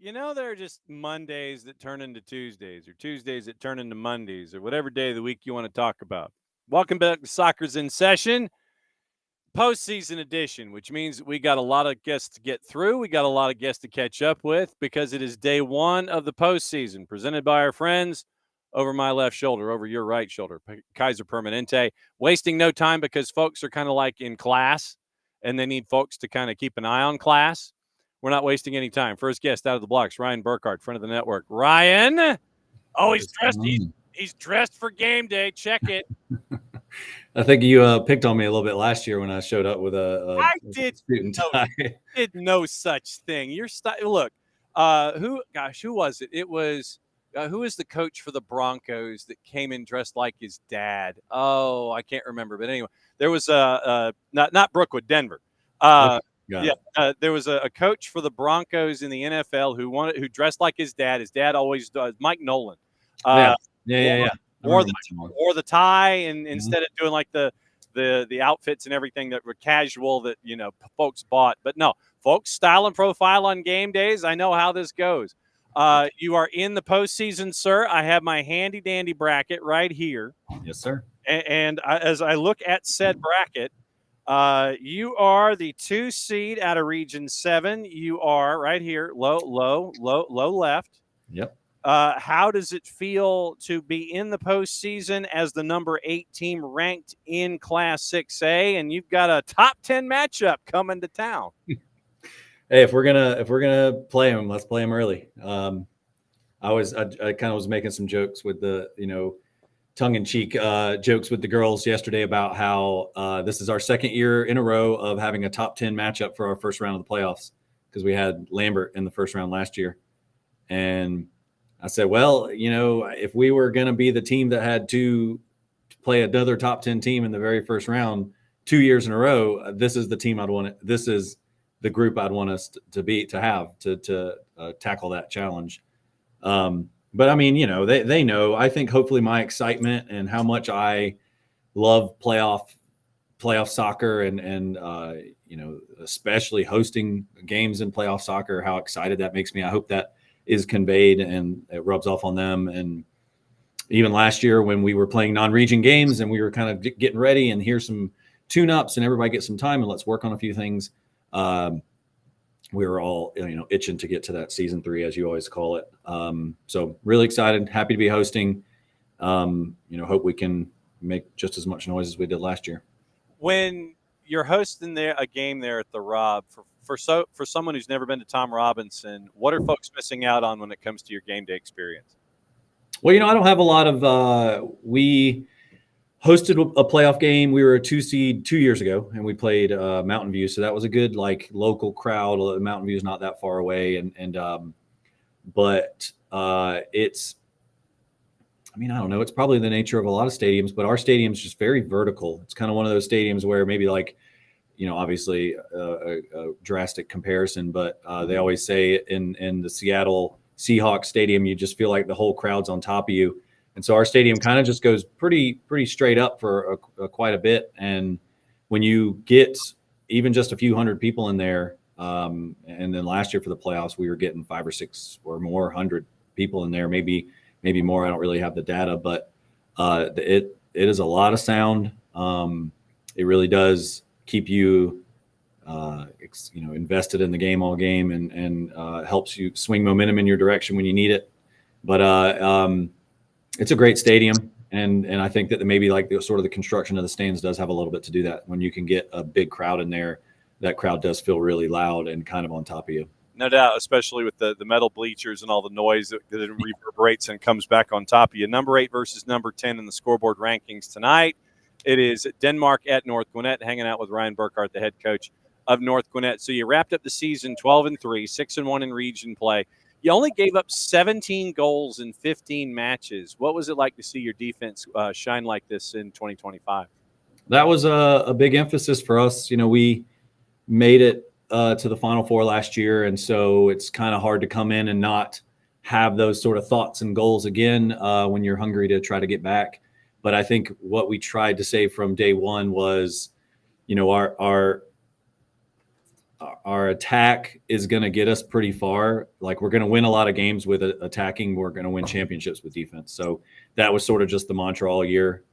There are just Mondays that turn into Tuesdays or Tuesdays that turn into Mondays or whatever day of the week you want to talk about. Welcome back to Soccer's in Session, postseason edition, which means we got a lot of guests to get through. We got a lot of guests to catch up with because it is day one of the postseason, presented by our friends over my left shoulder, over your right shoulder, Kaiser Permanente. Wasting no time because folks are kind of like in class and they need folks to kind of keep an eye on class. We're not wasting any time. First guest out of the blocks, Ryan Burkhardt, friend of the network. Ryan, oh, he's dressed. He's dressed for game day. Check it. I think you picked on me a little bit last year when I showed up with a suit and tie. Did no such thing. Your style. Look, who was it? It was who was the coach for the Broncos that came in dressed like his dad? Oh, I can't remember. But anyway, there was not Brookwood, Denver. There was a coach for the Broncos in the NFL who dressed like his dad. His dad always does. Mike Nolan. Yeah. Wore the tie, and instead of doing like the outfits and everything that were casual that folks bought. But no, folks, style and profile on game days. I know how this goes. You are in the postseason, sir. I have my handy dandy bracket right here. Yes, sir. And as I look at said bracket, you are the 2 seed out of Region 7. You are right here, low left. Yep. How does it feel to be in the postseason as the number 8 team ranked in Class 6A, and you've got a top 10 matchup coming to town? Hey, if we're gonna play them, let's play them early. I kind of was making some jokes with the tongue-in-cheek jokes with the girls yesterday about how this is our second year in a row of having a top 10 matchup for our first round of the playoffs, because we had Lambert in the first round last year. And I said, well, if we were going to be the team that had to play another top 10 team in the very first round 2 years in a row, this is the team I'd want. This is the group I'd want us to have to tackle that challenge. But I mean, they know. I think hopefully my excitement and how much I love playoff soccer and especially hosting games in playoff soccer, how excited that makes me. I hope that is conveyed and it rubs off on them. And even last year when we were playing non-region games and we were kind of getting ready and here's some tune-ups and everybody get some time and let's work on a few things. We were all, itching to get to that season 3, as you always call it. So really excited, happy to be hosting. Hope we can make just as much noise as we did last year. When you're hosting a game there at the Rob, for someone who's never been to Tom Robinson, what are folks missing out on when it comes to your game day experience? Well, I don't have a lot of we hosted a playoff game. We were a 2 seed 2 years ago, and we played Mountain View. So that was a good local crowd. Mountain View is not that far away, but it's. I mean, I don't know. It's probably the nature of a lot of stadiums, but our stadium's just very vertical. It's kind of one of those stadiums where maybe obviously a drastic comparison, but they always say in the Seattle Seahawks stadium, you just feel like the whole crowd's on top of you. And so our stadium kind of just goes pretty straight up for quite a bit. And when you get even just a few hundred people in there, and then last year for the playoffs, we were getting 5 or 6 or more hundred people in there, maybe more. I don't really have the data, but it is a lot of sound. It really does keep you, invested in the game all game and helps you swing momentum in your direction when you need it. But it's a great stadium, and I think that maybe the construction of the stands does have a little bit to do that. When you can get a big crowd in there, that crowd does feel really loud and kind of on top of you. No doubt, especially with the metal bleachers and all the noise that reverberates and comes back on top of you. Number 8 versus number 10 in the scoreboard rankings tonight. It is Denmark at North Gwinnett, hanging out with Ryan Burkhardt, the head coach of North Gwinnett. So you wrapped up the season 12-3, 6-1 in region play. You only gave up 17 goals in 15 matches. What was it like to see your defense shine like this in 2025? That was a big emphasis for us. We made it to the Final Four last year, and so it's kind of hard to come in and not have those sort of thoughts and goals again when you're hungry to try to get back. But I think what we tried to say from day one was, our our attack is going to get us pretty far. Like we're going to win a lot of games with attacking. We're going to win championships with defense. So that was sort of just the mantra all year.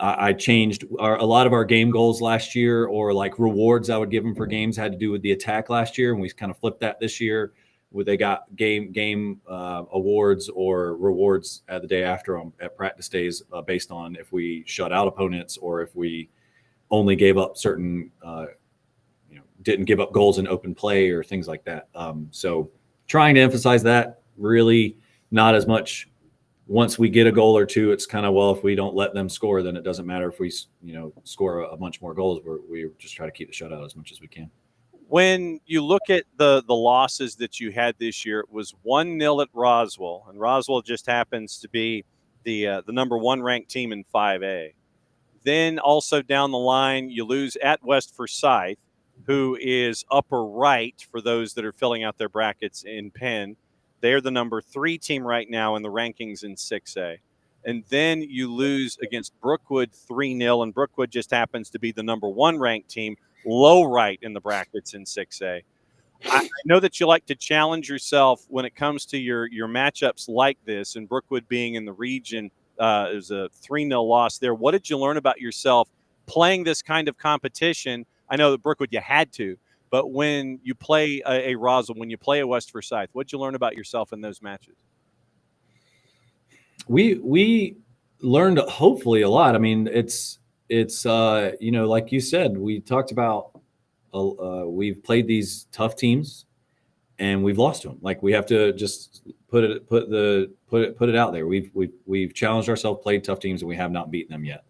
I changed a lot of our game goals last year, or like rewards I would give them for games had to do with the attack last year. And we kind of flipped that this year where they got game awards or rewards at the day after at practice days based on if we shut out opponents or if we only gave up certain didn't give up goals in open play or things like that. So trying to emphasize that, really not as much. Once we get a goal or two, it's kind of, well, if we don't let them score, then it doesn't matter if we score a bunch more goals. We just try to keep the shutout as much as we can. When you look at the losses that you had this year, it was 1-0 at Roswell, and Roswell just happens to be the number 1 ranked team in 5A. Then also down the line, you lose at West Forsyth, who is upper right for those that are filling out their brackets in Penn. They're the number 3 team right now in the rankings in 6A. And then you lose against Brookwood 3-0, and Brookwood just happens to be the number 1 ranked team, low right in the brackets in 6A. I know that you like to challenge yourself when it comes to your matchups like this, and Brookwood being in the region is a 3-0 loss there. What did you learn about yourself playing this kind of competition? I know that Brookwood you had to, but when you play a Roswell, when you play a West Forsyth, what did you learn about yourself in those matches? We learned hopefully a lot. I mean, it's like you said, we talked about we've played these tough teams and we've lost to them. Like we have to just put it out there. We've challenged ourselves, played tough teams, and we have not beaten them yet.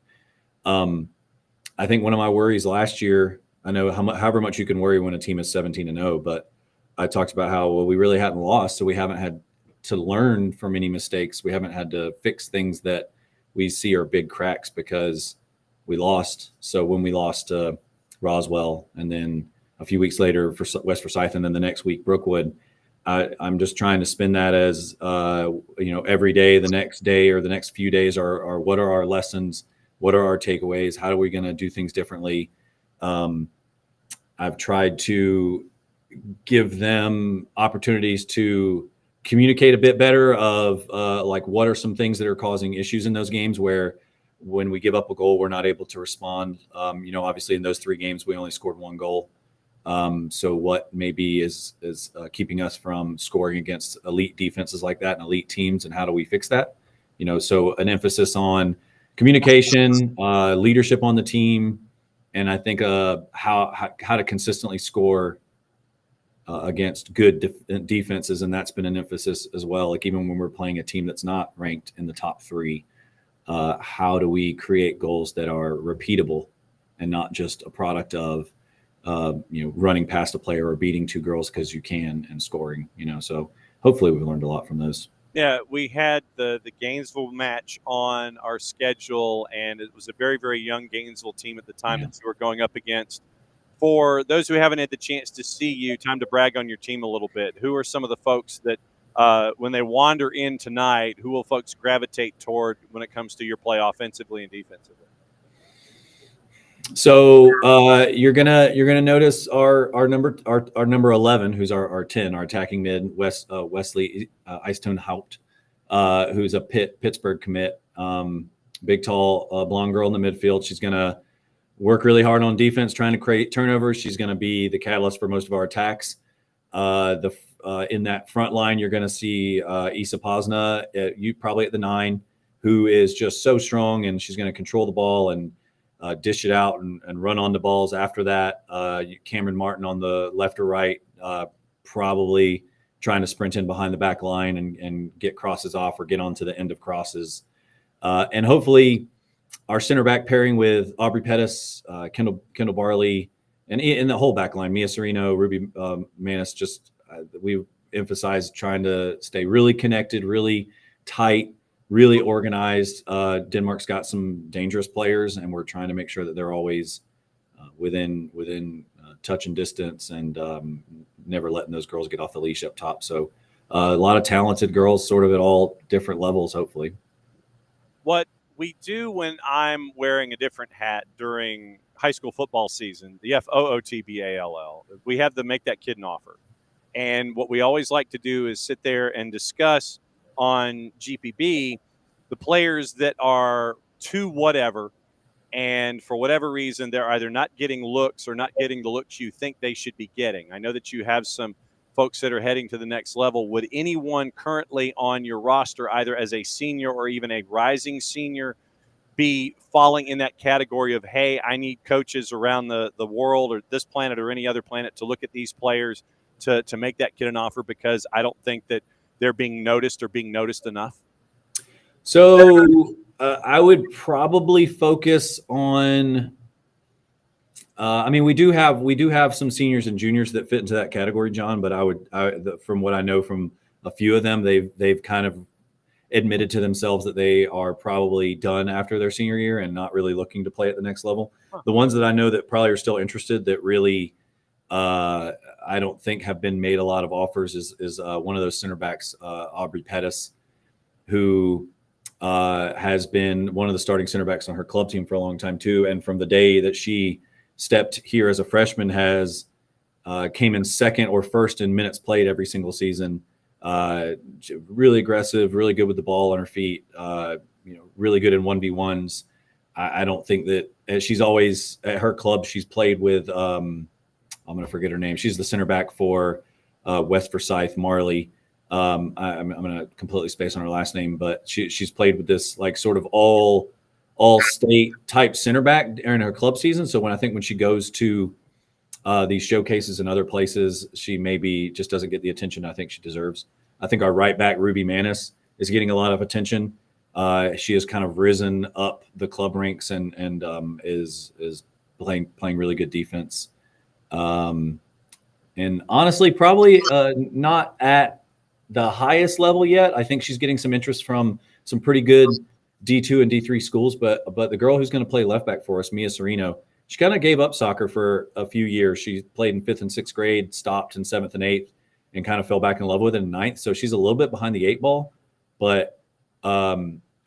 I think one of my worries last year, I know however much you can worry when a team is 17-0, but I talked about how we really hadn't lost, so we haven't had to learn from any mistakes. We haven't had to fix things that we see are big cracks because we lost. So when we lost to Roswell, and then a few weeks later for West Forsyth, and then the next week Brookwood, I'm just trying to spin that as every day, the next day, or the next few days are what are our lessons, what are our takeaways, how are we going to do things differently. I've tried to give them opportunities to communicate a bit better of like what are some things that are causing issues in those games where when we give up a goal, we're not able to respond. Obviously in those 3 games, we only scored 1 goal. So what maybe is keeping us from scoring against elite defenses like that and elite teams, and how do we fix that? So an emphasis on communication, leadership on the team, and I think how to consistently score against good defenses, and that's been an emphasis as well. Like even when we're playing a team that's not ranked in the top 3, how do we create goals that are repeatable and not just a product of running past a player or beating 2 girls because you can and scoring. So hopefully we've learned a lot from those. Yeah, we had the Gainesville match on our schedule, and it was a very, very young Gainesville team at the time that you were going up against. For those who haven't had the chance to see you, time to brag on your team a little bit. Who are some of the folks that, when they wander in tonight, who will folks gravitate toward when it comes to your play offensively and defensively? So you're gonna notice our number 11, who's our 10, our attacking mid, Wesley Icetone Haupt, who's a Pittsburgh commit, big tall blonde girl in the midfield. She's gonna work really hard on defense, trying to create turnovers. She's gonna be the catalyst for most of our attacks. In that front line, you're gonna see Isa Pozna, you probably at the 9, who is just so strong, and she's gonna control the ball and dish it out and run on the balls after that. Cameron Martin on the left or right, probably trying to sprint in behind the back line and get crosses off or get onto the end of crosses. And hopefully our center back pairing with Aubrey Pettis, Kendall Barley, and in the whole back line, Mia Serino, Ruby Manis, just we emphasize trying to stay really connected, really tight, really organized. Denmark's got some dangerous players, and we're trying to make sure that they're always within touch and distance, and never letting those girls get off the leash up top. So a lot of talented girls, sort of at all different levels, hopefully. What we do when I'm wearing a different hat during high school football season, the FOOTBALL, we have to make that kid an offer. And what we always like to do is sit there and discuss on GPB the players that are to whatever, and for whatever reason, they're either not getting looks or not getting the looks you think they should be getting. I know that you have some folks that are heading to the next level. Would anyone currently on your roster, either as a senior or even a rising senior, be falling in that category of, hey, I need coaches around the world or this planet or any other planet to look at these players to make that kid an offer, because I don't think that they're being noticed or being noticed enough? So I would probably focus on. I mean, we do have some seniors and juniors that fit into that category, John. But from what I know from a few of them, they've kind of admitted to themselves that they are probably done after their senior year and not really looking to play at the next level. Huh. The ones that I know that probably are still interested, that really I don't think have been made a lot of offers, is one of those center backs, Aubrey Pettis, who has been one of the starting center backs on her club team for a long time too. And from the day that she stepped here as a freshman, has came in second or first in minutes played every single season. Really aggressive, really good with the ball on her feet. Really good in 1v1s. I don't think that she's always at her club. She's played with I'm going to forget her name. She's the center back for West Forsyth, Marley. I'm going to completely space on her last name, but she's played with this like sort of all state type center back during her club season. So when she goes to these showcases and other places, she maybe just doesn't get the attention I think she deserves. I think our right back, Ruby Manis, is getting a lot of attention. She has kind of risen up the club ranks and is playing really good defense. And honestly, probably not at the highest level yet. I think she's getting some interest from some pretty good D2 and D3 schools, but the girl who's going to play left back for us, Mia Serino, she kind of gave up soccer for a few years. She played in 5th and 6th grade, stopped in 7th and 8th, and kind of fell back in love with it in 9th. So she's a little bit behind the 8 ball, but her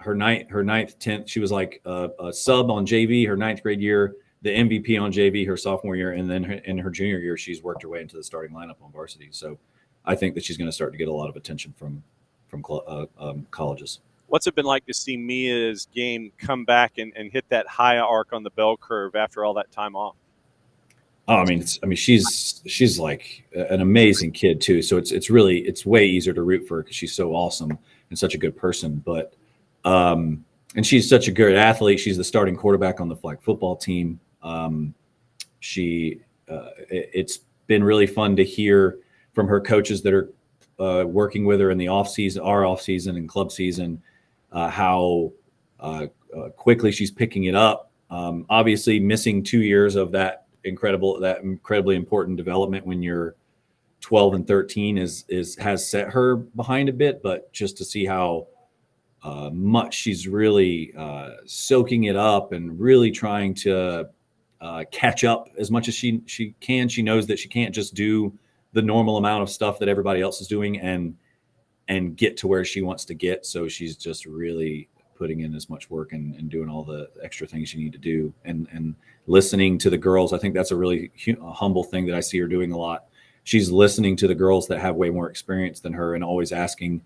9th, 10th, she was like a sub on JV her 9th grade year, the MVP on JV her sophomore year, and then in her junior year, she's worked her way into the starting lineup on varsity. So I think that she's going to start to get a lot of attention from colleges. What's it been like to see Mia's game come back and hit that high arc on the bell curve after all that time off? Oh, I mean, she's like an amazing kid too. So it's way easier to root for her because she's so awesome and such a good person. But and she's such a good athlete. She's the starting quarterback on the flag football team. It's been really fun to hear from her coaches that are working with her in the off season, our off season and club season, how quickly she's picking it up. Obviously, missing 2 years of that incredibly important development when you're 12 and 13 has set her behind a bit. But just to see how much she's really soaking it up and really trying to catch up as much as she can. She knows that she can't just do the normal amount of stuff that everybody else is doing and get to where she wants to get. So she's just really putting in as much work and doing all the extra things you need to do and listening to the girls. I think that's a really humble thing that I see her doing a lot. She's listening to the girls that have way more experience than her and always asking,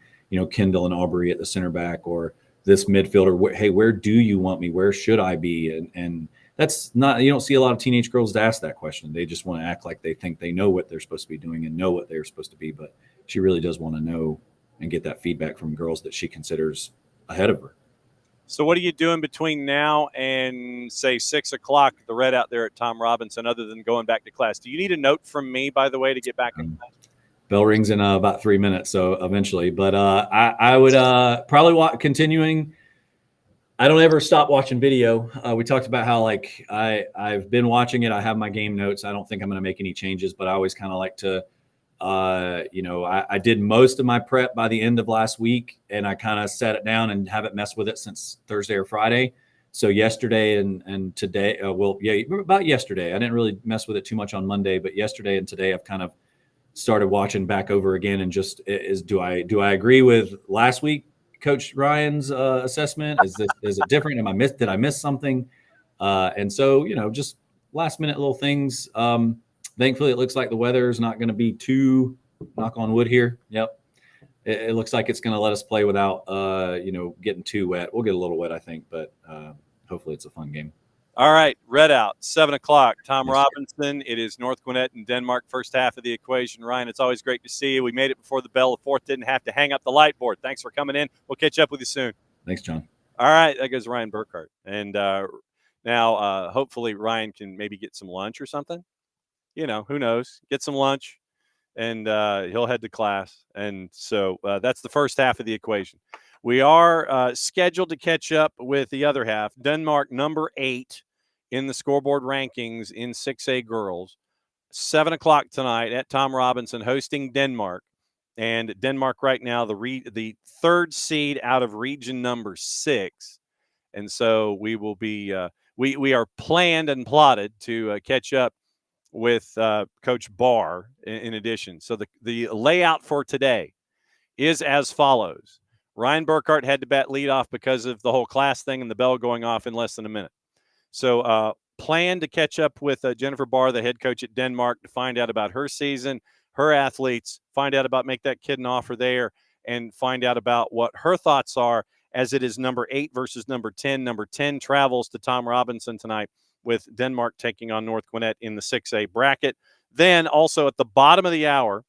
Kendall and Aubrey at the center back or this midfielder, hey, where do you want me? Where should I be? And that's not, you don't see a lot of teenage girls to ask that question. They just want to act like they think they know what they're supposed to be doing and know what they're supposed to be. But she really does want to know and get that feedback from girls that she considers ahead of her. So what are you doing between now and, say, 6 o'clock, the red out there at Tom Robinson, other than going back to class? Do you need a note from me, by the way, to get back in class? Bell rings in about 3 minutes, so eventually. But I would probably continuing. I don't ever stop watching video. We talked about how, like, I've been watching it. I have my game notes. I don't think I'm going to make any changes, but I always kind of like to I did most of my prep by the end of last week, and I kind of set it down and haven't messed with it since Thursday or Friday. So yesterday and today, about yesterday, I didn't really mess with it too much on Monday, but yesterday and today I've kind of started watching back over again and just do I agree with last week Coach Ryan's assessment? Is it different? Did I miss something? And so, just last minute little things. Thankfully, it looks like the weather is not going to be too, knock on wood here. Yep. It looks like it's going to let us play without, getting too wet. We'll get a little wet, I think, but hopefully it's a fun game. All right, red out, 7 o'clock. Tom Yes, Robinson. It is North Gwinnett and Denmark, first half of the equation. Ryan, it's always great to see you. We made it before the bell. The fourth didn't have to hang up the light board. Thanks for coming in. We'll catch up with you soon. Thanks, John. All right, that goes Ryan Burkhart. And now hopefully Ryan can maybe get some lunch or something. Who knows? Get some lunch, and he'll head to class. And so that's the first half of the equation. We are scheduled to catch up with the other half. Denmark, number 8 in the scoreboard rankings in 6A girls. 7 o'clock tonight at Tom Robinson, hosting Denmark. And Denmark right now, the third seed out of region number 6. And so we will be we are planned and plotted to catch up with Coach Barr in addition. So the layout for today is as follows. Ryan Burkhart had to bat leadoff because of the whole class thing and the bell going off in less than a minute. So plan to catch up with Jennifer Barr, the head coach at Denmark, to find out about her season, her athletes, find out about make that kid an offer there, and find out about what her thoughts are as it is number 8 versus number 10. Number 10 travels to Tom Robinson tonight with Denmark taking on North Gwinnett in the 6A bracket. Then also at the bottom of the hour,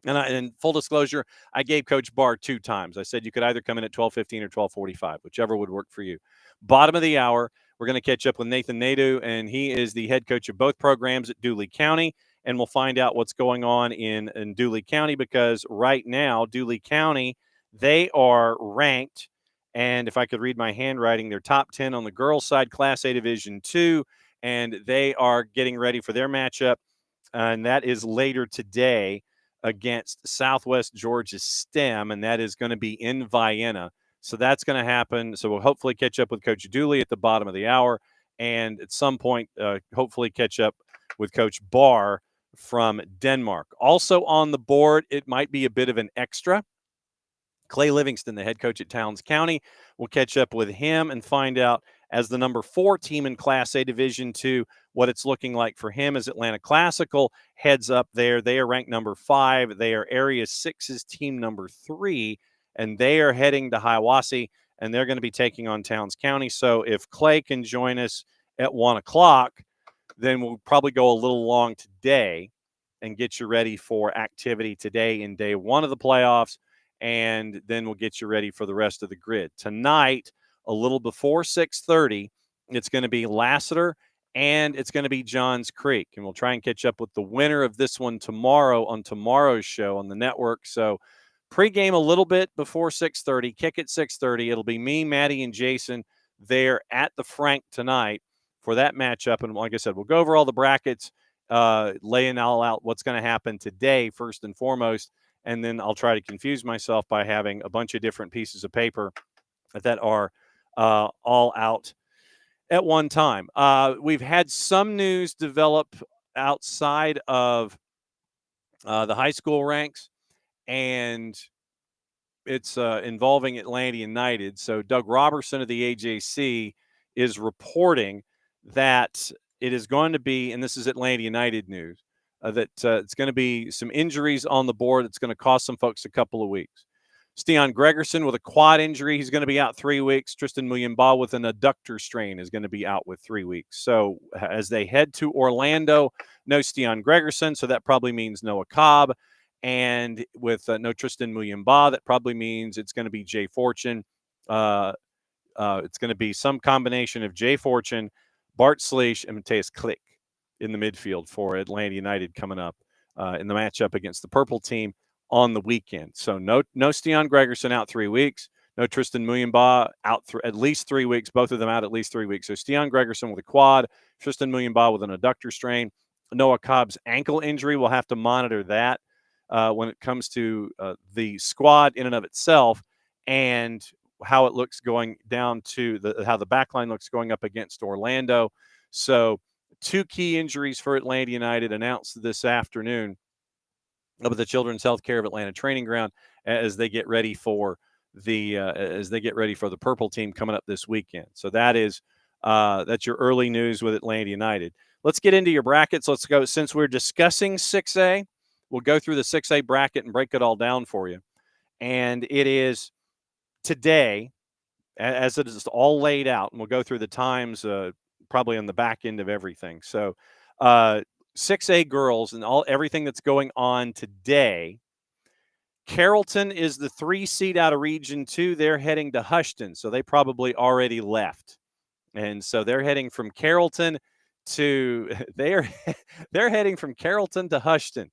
and full disclosure, I gave Coach Barr 2 times. I said you could either come in at 12:15 or 12:45, whichever would work for you. Bottom of the hour, we're going to catch up with Nathan Nadeau, and he is the head coach of both programs at Dooley County, and we'll find out what's going on in Dooley County, because right now, Dooley County, they are ranked, and if I could read my handwriting, they're top 10 on the girls' side, Class A Division II, and they are getting ready for their matchup, and that is later today against Southwest Georgia STEM, and that is going to be in Vienna. So that's going to happen. So we'll hopefully catch up with Coach Dooley at the bottom of the hour, and at some point, hopefully catch up with Coach Barr from Denmark. Also on the board, it might be a bit of an extra. Clay Livingston, the head coach at Towns County, we'll catch up with him and find out, as the number 4 team in Class A Division II, what it's looking like for him as Atlanta Classical heads up there. They are ranked number 5. They are Area 6's team number 3, and they are heading to Hiawassee, and they're going to be taking on Towns County. So if Clay can join us at 1 o'clock, then we'll probably go a little long today and get you ready for activity today in day 1 of the playoffs, and then we'll get you ready for the rest of the grid. Tonight, a little before 6:30, it's going to be Lassiter and it's going to be Johns Creek. And we'll try and catch up with the winner of this one tomorrow on tomorrow's show on the network. So pregame a little bit before 6:30, kick at 6:30. It'll be me, Maddie, and Jason there at the Frank tonight for that matchup. And like I said, we'll go over all the brackets, laying all out what's going to happen today first and foremost. And then I'll try to confuse myself by having a bunch of different pieces of paper that are all out at one time. We've had some news develop outside of the high school ranks, and it's involving Atlanta United. So Doug Robertson of the AJC is reporting that it is going to be, and this is Atlanta United news, that it's going to be some injuries on the board. It's going to cost some folks a couple of weeks. Steon Gregerson with a quad injury, he's going to be out 3 weeks. Tristan Muyemba with an adductor strain is going to be out with 3 weeks. So as they head to Orlando, no Steon Gregerson, so that probably means Noah Cobb. And with no Tristan Muyemba, that probably means it's going to be Jay Fortune. It's going to be some combination of Jay Fortune, Bart Sleesh, and Mateus Klick in the midfield for Atlanta United coming up in the matchup against the purple team on the weekend. So no Steon Gregerson out 3 weeks. No Tristan Muyemba out at least 3 weeks. Both of them out at least 3 weeks. So Steon Gregerson with a quad, Tristan Muyemba with an adductor strain. Noah Cobb's ankle injury, we'll have to monitor that when it comes to the squad in and of itself, and how it looks going down to how the back line looks going up against Orlando. So 2 key injuries for Atlanta United announced this afternoon of the Children's Healthcare of Atlanta training ground as they get ready for the purple team coming up this weekend. So that's your early news with Atlanta United. let's get into your brackets. Let's go. Since we're discussing 6A, we'll go through the 6A bracket and break it all down for you. And it is today, as it is all laid out, and we'll go through the times probably on the back end of everything. So 6A girls and everything that's going on today. Carrollton is the 3 seed out of Region 2. They're heading to Houston, so they probably already left. And so they're heading from Carrollton to they're heading from Carrollton to Houston.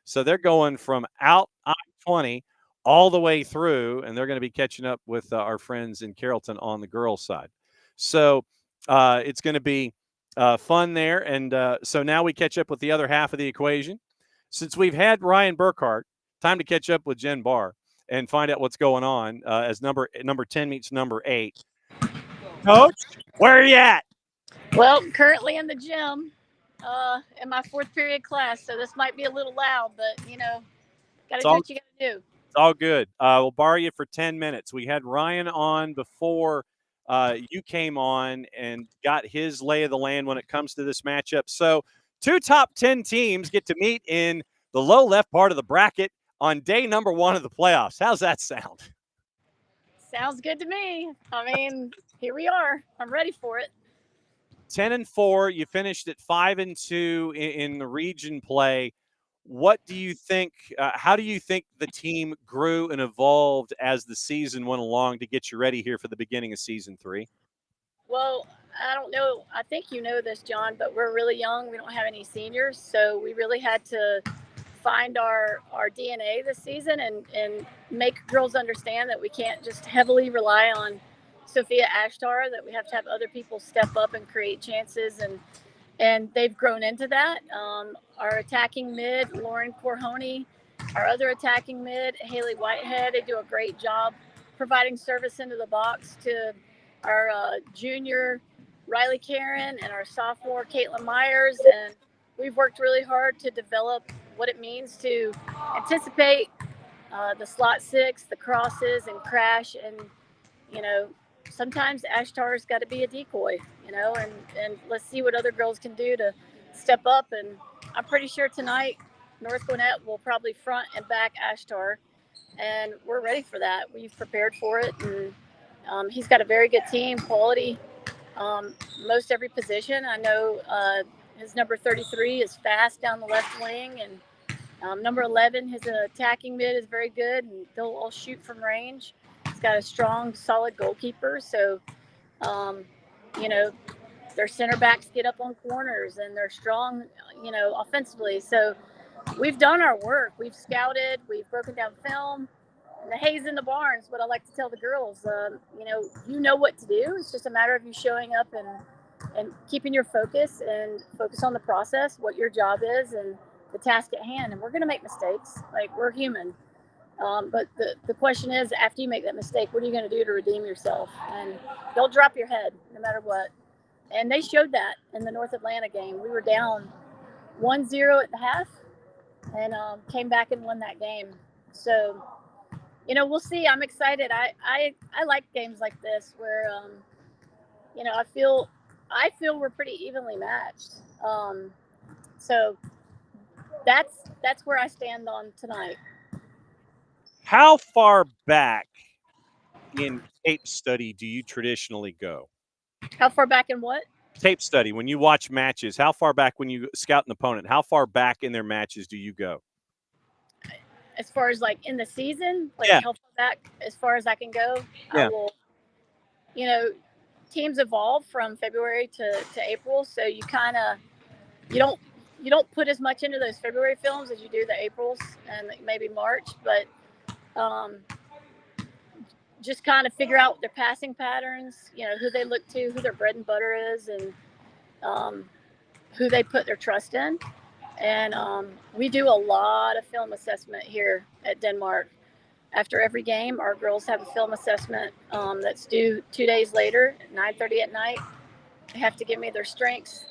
So they're going from out I-20 all the way through, and they're going to be catching up with our friends in Carrollton on the girls' side. So it's going to be fun there. And so now we catch up with the other half of the equation. Since we've had Ryan Burkhart, time to catch up with Jen Barr and find out what's going on as number 10 meets number 8. Coach, where are you at? Well, currently in the gym in my 4th period class, so this might be a little loud, but, got to do what you got to do. It's all good. We'll borrow you for 10 minutes. We had Ryan on before you came on and got his lay of the land when it comes to this matchup. So 2 top 10 teams get to meet in the low left part of the bracket on day number 1 of the playoffs. How's that sound? Sounds good to me. I mean, here we are. I'm ready for it. 10-4. You finished at 5-2 in the region play. What do you think? How do you think the team grew and evolved as the season went along to get you ready here for the beginning of season 3? Well, I don't know. I think you know this, John, but we're really young. We don't have any seniors, so we really had to find our DNA this season and make girls understand that we can't just heavily rely on Sophia Ashtar, that we have to have other people step up and create chances, and they've grown into that. Our attacking mid, Lauren Corhoney, our other attacking mid, Haley Whitehead, they do a great job providing service into the box to our junior, Riley Karen, and our sophomore, Caitlin Myers. And we've worked really hard to develop what it means to anticipate the slot 6, the crosses, and crash. And, sometimes Ashtar's got to be a decoy, and let's see what other girls can do to step up. And I'm pretty sure tonight North Gwinnett will probably front and back Ashtar, and we're ready for that. We've prepared for it, and he's got a very good team, quality, most every position. I know his number 33 is fast down the left wing, and number 11, his attacking mid is very good, and they'll all shoot from range. He's got a strong, solid goalkeeper. So, their center backs get up on corners, and they're strong, offensively. So we've done our work. We've scouted. We've broken down film. And the hay's in the barn is what I like to tell the girls. You know what to do. It's just a matter of you showing up and keeping your focus and focus on the process, what your job is, and the task at hand. And we're going to make mistakes. Like, we're human. But the question is, after you make that mistake, what are you going to do to redeem yourself? And don't drop your head no matter what. And they showed that in the North Atlanta game. We were down 1-0 at the half and came back and won that game. So, we'll see. I'm excited. I like games like this where, I feel we're pretty evenly matched. So that's where I stand on tonight. How far back in tape study do you traditionally go? How far back in what? Tape study. When you watch matches, how far back when you scout an opponent, how far back in their matches do you go? As far as like in the season, Yeah. How far back as far as I can go, Yeah. I will, teams evolve from February to April. So you kind of, you don't put as much into those February films as you do the Aprils and maybe March, but just kind of figure out their passing patterns, who they look to, who their bread and butter is, and who they put their trust in. And we do a lot of film assessment here at Denmark. After every game, our girls have a film assessment that's due 2 days later at 9:30 at night. They have to give me their strengths,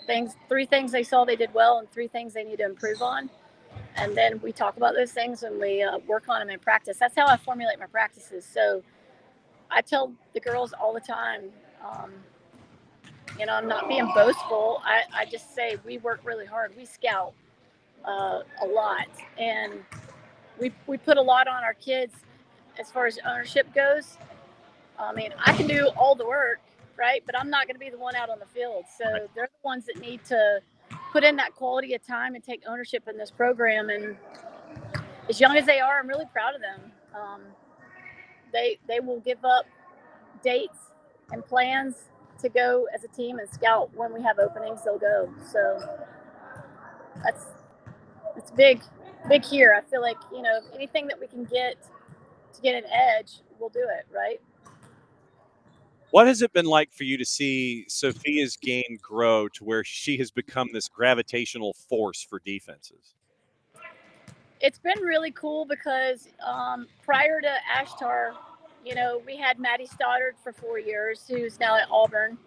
3 things they saw they did well, and 3 things they need to improve on. And then we talk about those things and we work on them in practice. That's how I formulate my practices. So I tell the girls all the time, I'm not being boastful. I just say we work really hard. We scout a lot, and we put a lot on our kids as far as ownership goes. I mean, I can do all the work, right? But I'm not going to be the one out on the field. So they're the ones that need to put in that quality of time and take ownership in this program. And as young as they are, I'm really proud of them. They will give up dates and plans to go as a team and scout when we have openings. They'll go. So that's big here. I feel like anything that we can get to get an edge, we'll do it, right? What has it been like for you to see Sophia's game grow to where she has become this gravitational force for defenses? It's been really cool because prior to Ashtar, we had Maddie Stoddard for 4 years, who's now at Auburn,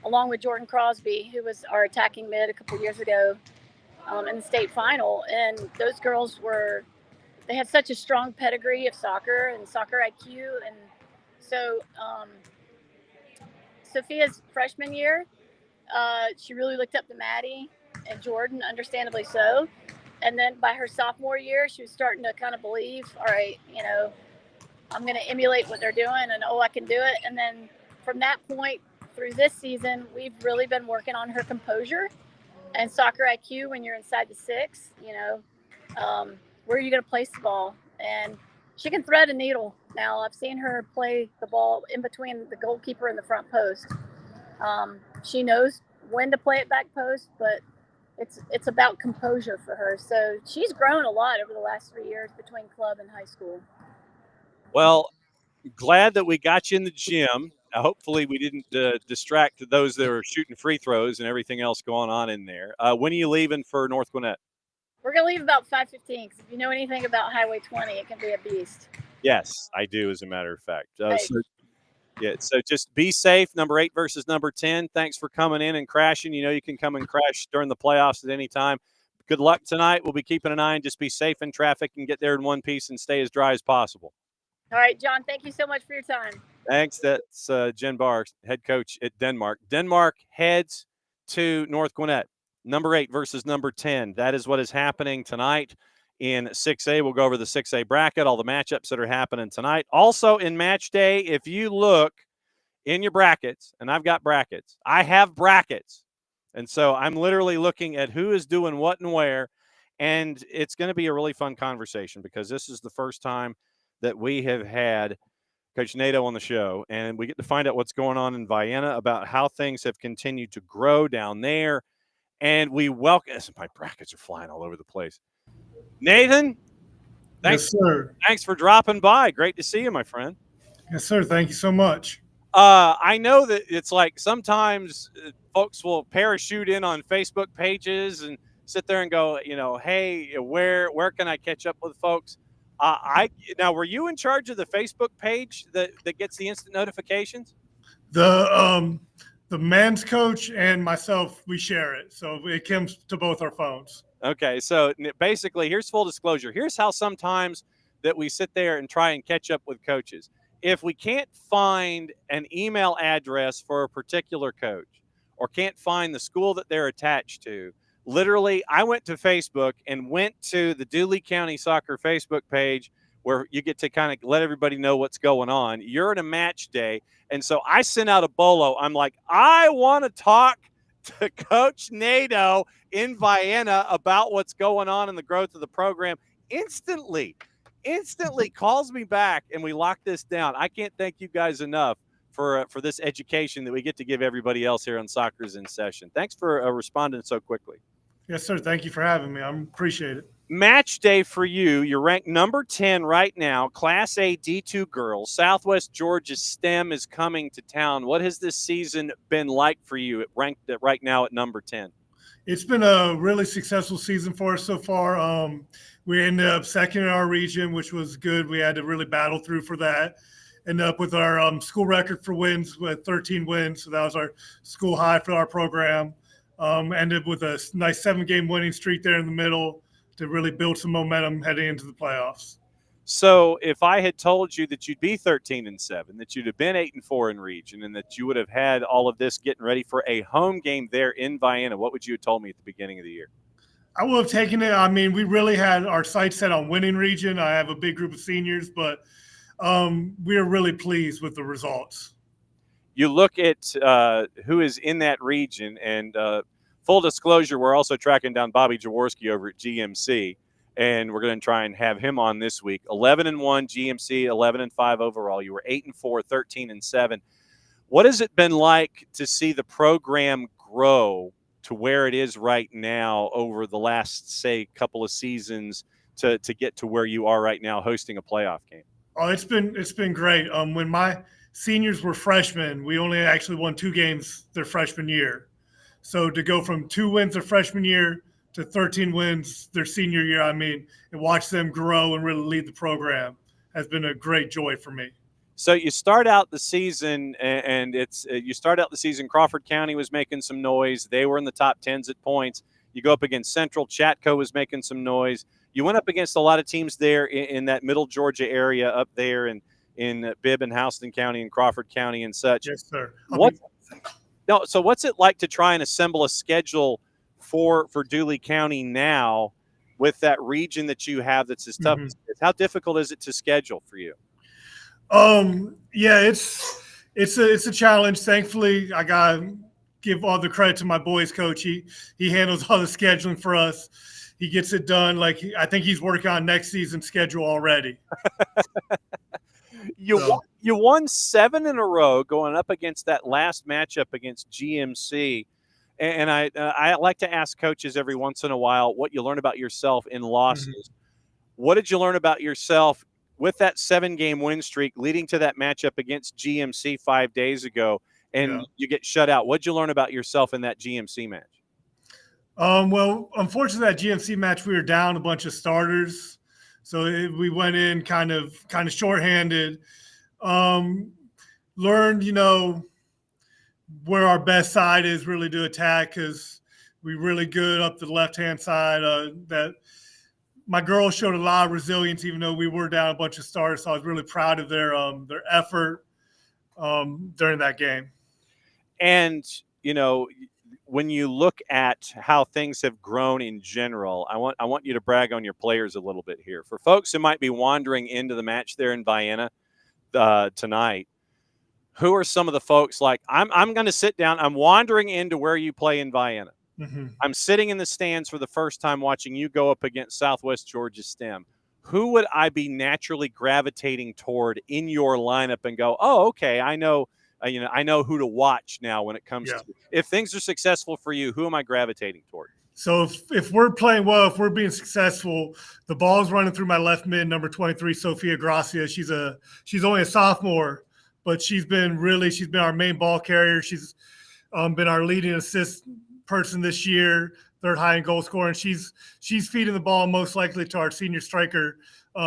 along with Jordan Crosby, who was our attacking mid a couple years ago in the state final. And those girls they had such a strong pedigree of soccer and soccer IQ. And so Sophia's freshman year, she really looked up to Maddie and Jordan, understandably so. And then by her sophomore year, she was starting to kind of believe, all right, I'm going to emulate what they're doing, and I can do it. And then from that point through this season, we've really been working on her composure and soccer IQ when you're inside the six, where are you going to place the ball? And she can thread a needle now. I've seen her play the ball in between the goalkeeper and the front post. She knows when to play it back post, but it's about composure for her. So she's grown a lot over the last 3 years between club and high school. Well, glad that we got you in the gym. Hopefully we didn't distract those that are shooting free throws and everything else going on in there. When are you leaving for North Gwinnett? We're going to leave about 5:15 because if you know anything about Highway 20, it can be a beast. Yes, I do, as a matter of fact. Right. So just be safe. Number 8 versus number 10. Thanks for coming in and crashing. You can come and crash during the playoffs at any time. Good luck tonight. We'll be keeping an eye and just be safe in traffic and get there in one piece and stay as dry as possible. All right, John, thank you so much for your time. Thanks. That's Jen Barr, head coach at Denmark. Denmark heads to North Gwinnett. Number 8 versus number 10. That is what is happening tonight in 6A. We'll go over the 6A bracket, all the matchups that are happening tonight. Also in match day, if you look in your brackets, and I've got brackets, I have brackets. And so I'm literally looking at who is doing what and where. And it's going to be a really fun conversation because this is the first time that we have had Coach Nato on the show, and we get to find out what's going on in Vienna, about how things have continued to grow down there. And we welcome – my brackets are flying all over the place. Nathan, Yes, sir. Thanks for dropping by. Great to see you, my friend. Yes, sir. Thank you so much. I know that it's like sometimes folks will parachute in on Facebook pages and sit there and go, hey, where can I catch up with folks? Now, were you in charge of the Facebook page that gets the instant notifications? The men's coach and myself, we share it. So it comes to both our phones. Okay, so basically, here's full disclosure. Here's how sometimes that we sit there and try and catch up with coaches. If we can't find an email address for a particular coach or can't find the school that they're attached to, literally, I went to Facebook and went to the Dooley County Soccer Facebook page where you get to kind of let everybody know what's going on. You're in a match day. And so I sent out a bolo. I'm like, I want to talk to Coach Nato in Vienna about what's going on in the growth of the program. Instantly calls me back, and we lock this down. I can't thank you guys enough for this education that we get to give everybody else here on Soccer's in Session. Thanks for responding so quickly. Yes, sir. Thank you for having me. I appreciate it. Match day for you. You're ranked number 10 right now, Class A D2 girls. Southwest Georgia STEM is coming to town. What has this season been like for you, ranked right now at number 10? It's been a really successful season for us so far. We ended up second in our region, which was good. We had to really battle through for that. Ended up with our school record for wins with 13 wins. So that was our school high for our program. Ended with a nice 7-game winning streak there in the middle to really build some momentum heading into the playoffs. So if I had told you that you'd be 13-7, that you'd have been 8-4 in region, and that you would have had all of this getting ready for a home game there in Vienna, what would you have told me at the beginning of the year? I would have taken it. I mean, we really had our sights set on winning region. I have a big group of seniors, but we are really pleased with the results. You look at who is in that region, and full disclosure, we're also tracking down Bobby Jaworski over at GMC, and we're going to try and have him on this week. 11-1 GMC, 11-5 overall. You were 8-4, 13-7. What has it been like to see the program grow to where it is right now over the last, say, couple of seasons to get to where you are right now, hosting a playoff game? Oh, it's been great. When my seniors were freshmen, we only actually won 2 games their freshman year. So to go from 2 wins their freshman year to 13 wins their senior year, I mean, and watch them grow and really lead the program has been a great joy for me. So you start out the season, and Crawford County was making some noise. They were in the top 10s at points. You go up against Central. Chatco was making some noise. You went up against a lot of teams there in that middle Georgia area up there in Bibb and Houston County and Crawford County and such. Yes, sir. So what's it like to try and assemble a schedule for Dooley County now with that region that you have that's as tough as it is? How difficult is it to schedule for you? Yeah, it's a challenge. Thankfully, I gotta give all the credit to my boys coach. He handles all the scheduling for us. He gets it done. Like, I think he's working on next season's schedule already. You won 7 in a row going up against that last matchup against GMC. And I like to ask coaches every once in a while what you learn about yourself in losses. What did you learn about yourself with that 7-game win streak leading to that matchup against GMC 5 days ago, and you get shut out? What did you learn about yourself in that GMC match? Well, unfortunately, that GMC match, we were down a bunch of starters. So we went in kind of shorthanded. Learned, where our best side is really to attack, because we're really good up the left-hand side. That my girls showed a lot of resilience, even though we were down a bunch of stars. So I was really proud of their effort during that game. And, when you look at how things have grown in general, I want you to brag on your players a little bit here. For folks who might be wandering into the match there in Vienna tonight, who are some of the folks? Like, I'm going to sit down. I'm wandering into where you play in Vienna. I'm sitting in the stands for the first time watching you go up against Southwest Georgia STEM. Who would I be naturally gravitating toward in your lineup and go, oh, okay, I know who to watch now when it comes to if things are successful for you? Who am I gravitating toward? So if we're playing well, if we're being successful, the ball's running through my left mid, number 23, Sophia Gracia. She's only a sophomore, but she's been our main ball carrier. She's been our leading assist person this year, third high in goal scorer, and she's feeding the ball most likely to our senior striker,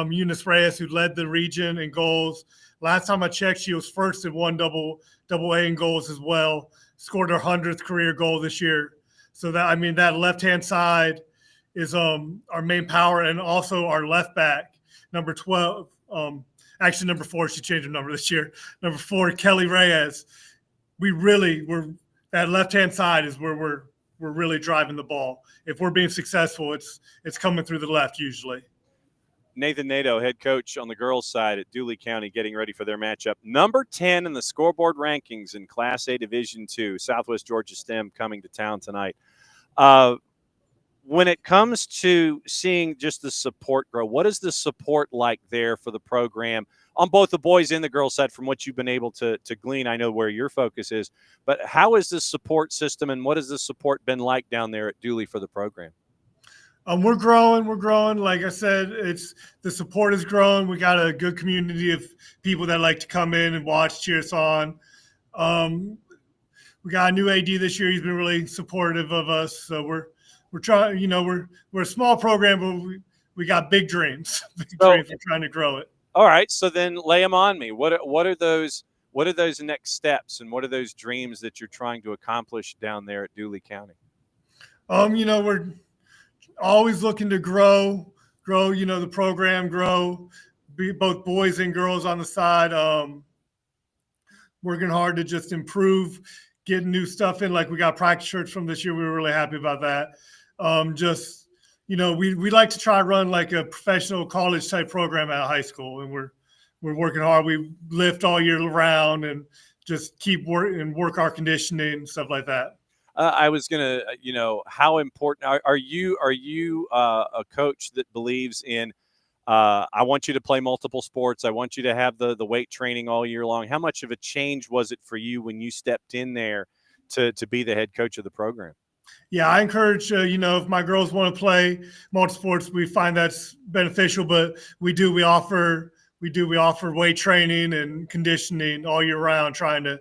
Eunice Reyes, who led the region in goals. Last time I checked, she was first in one double A in goals as well. Scored her 100th career goal this year. So that left-hand side is our main power, and also our left back, number 12. Actually, number 4. She changed her number this year. Number 4, Kelly Reyes. That left-hand side is where we're really driving the ball. If we're being successful, it's coming through the left usually. Nathan Nadeau, head coach on the girls' side at Dooley County, getting ready for their matchup. Number 10 in the scoreboard rankings in Class A Division II, Southwest Georgia STEM coming to town tonight. When it comes to seeing just the support grow, what is the support like there for the program on both the boys and the girls' side from what you've been able to glean? I know where your focus is, but how is this support system, and what has the support been like down there at Dooley for the program? We're growing. Like I said, the support is growing. We got a good community of people that like to come in and watch, cheer us on. We got a new AD this year. He's been really supportive of us. So we're trying. We're a small program, but we got big dreams. We're trying to grow it. All right. So then lay them on me. What are those next steps, and what are those dreams that you're trying to accomplish down there at Dooley County? We're always looking to grow, the program, grow, both boys and girls on the side. Working hard to just improve, getting new stuff in. Like we got practice shirts from this year. We were really happy about that. Just, we like to try to run like a professional college type program out of high school, and we're working hard. We lift all year round and just keep work our conditioning and stuff like that. I was gonna, how important are you a coach that believes in? I want you to play multiple sports. I want you to have the weight training all year long. How much of a change was it for you when you stepped in there to be the head coach of the program? Yeah, I encourage, if my girls want to play multiple sports, we find that's beneficial, but we offer weight training and conditioning all year round, trying to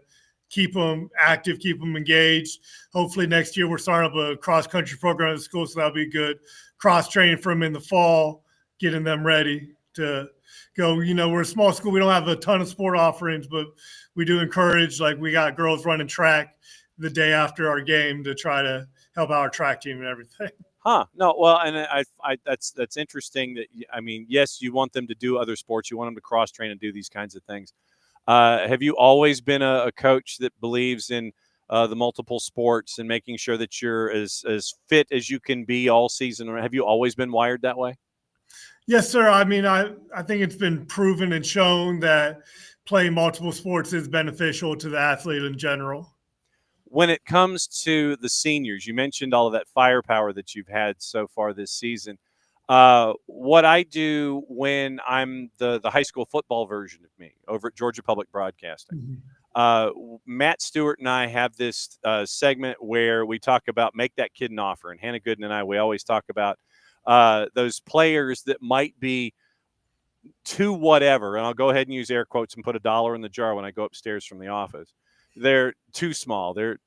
keep them active, keep them engaged. Hopefully next year we're starting up a cross country program at the school, so that'll be good. Cross training for them in the fall, getting them ready to go. We're a small school. We don't have a ton of sport offerings, but we do encourage, like we got girls running track the day after our game to try to help out our track team and everything. Huh. No, well, and I that's interesting that, yes, you want them to do other sports. You want them to cross train and do these kinds of things. Have you always been a coach that believes in the multiple sports and making sure that you're as fit as you can be all season? Or have you always been wired that way? Yes, sir. I think it's been proven and shown that playing multiple sports is beneficial to the athlete in general. When it comes to the seniors, you mentioned all of that firepower that you've had so far this season. What I do when I'm the high school football version of me over at Georgia Public Broadcasting, Matt Stewart and I have this segment where we talk about make that kid an offer. And Hannah Gooden and I, we always talk about those players that might be too whatever. And I'll go ahead and use air quotes and put $1 in the jar when I go upstairs from the office. They're too small. They're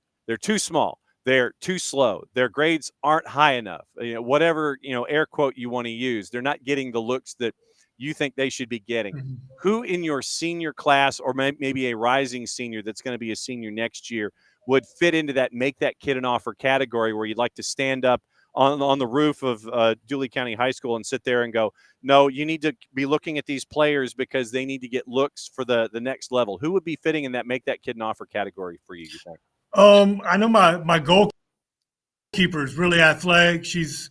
too small. They're too slow. Their grades aren't high enough. Whatever, air quote you want to use. They're not getting the looks that you think they should be getting. Mm-hmm. Who in your senior class, or maybe a rising senior that's going to be a senior next year, would fit into that make that kid an offer category where you'd like to stand up on the roof of Dooley County High School and sit there and go, no, you need to be looking at these players because they need to get looks for the next level? Who would be fitting in that make that kid an offer category for you think? I know my goalkeeper is really athletic. She's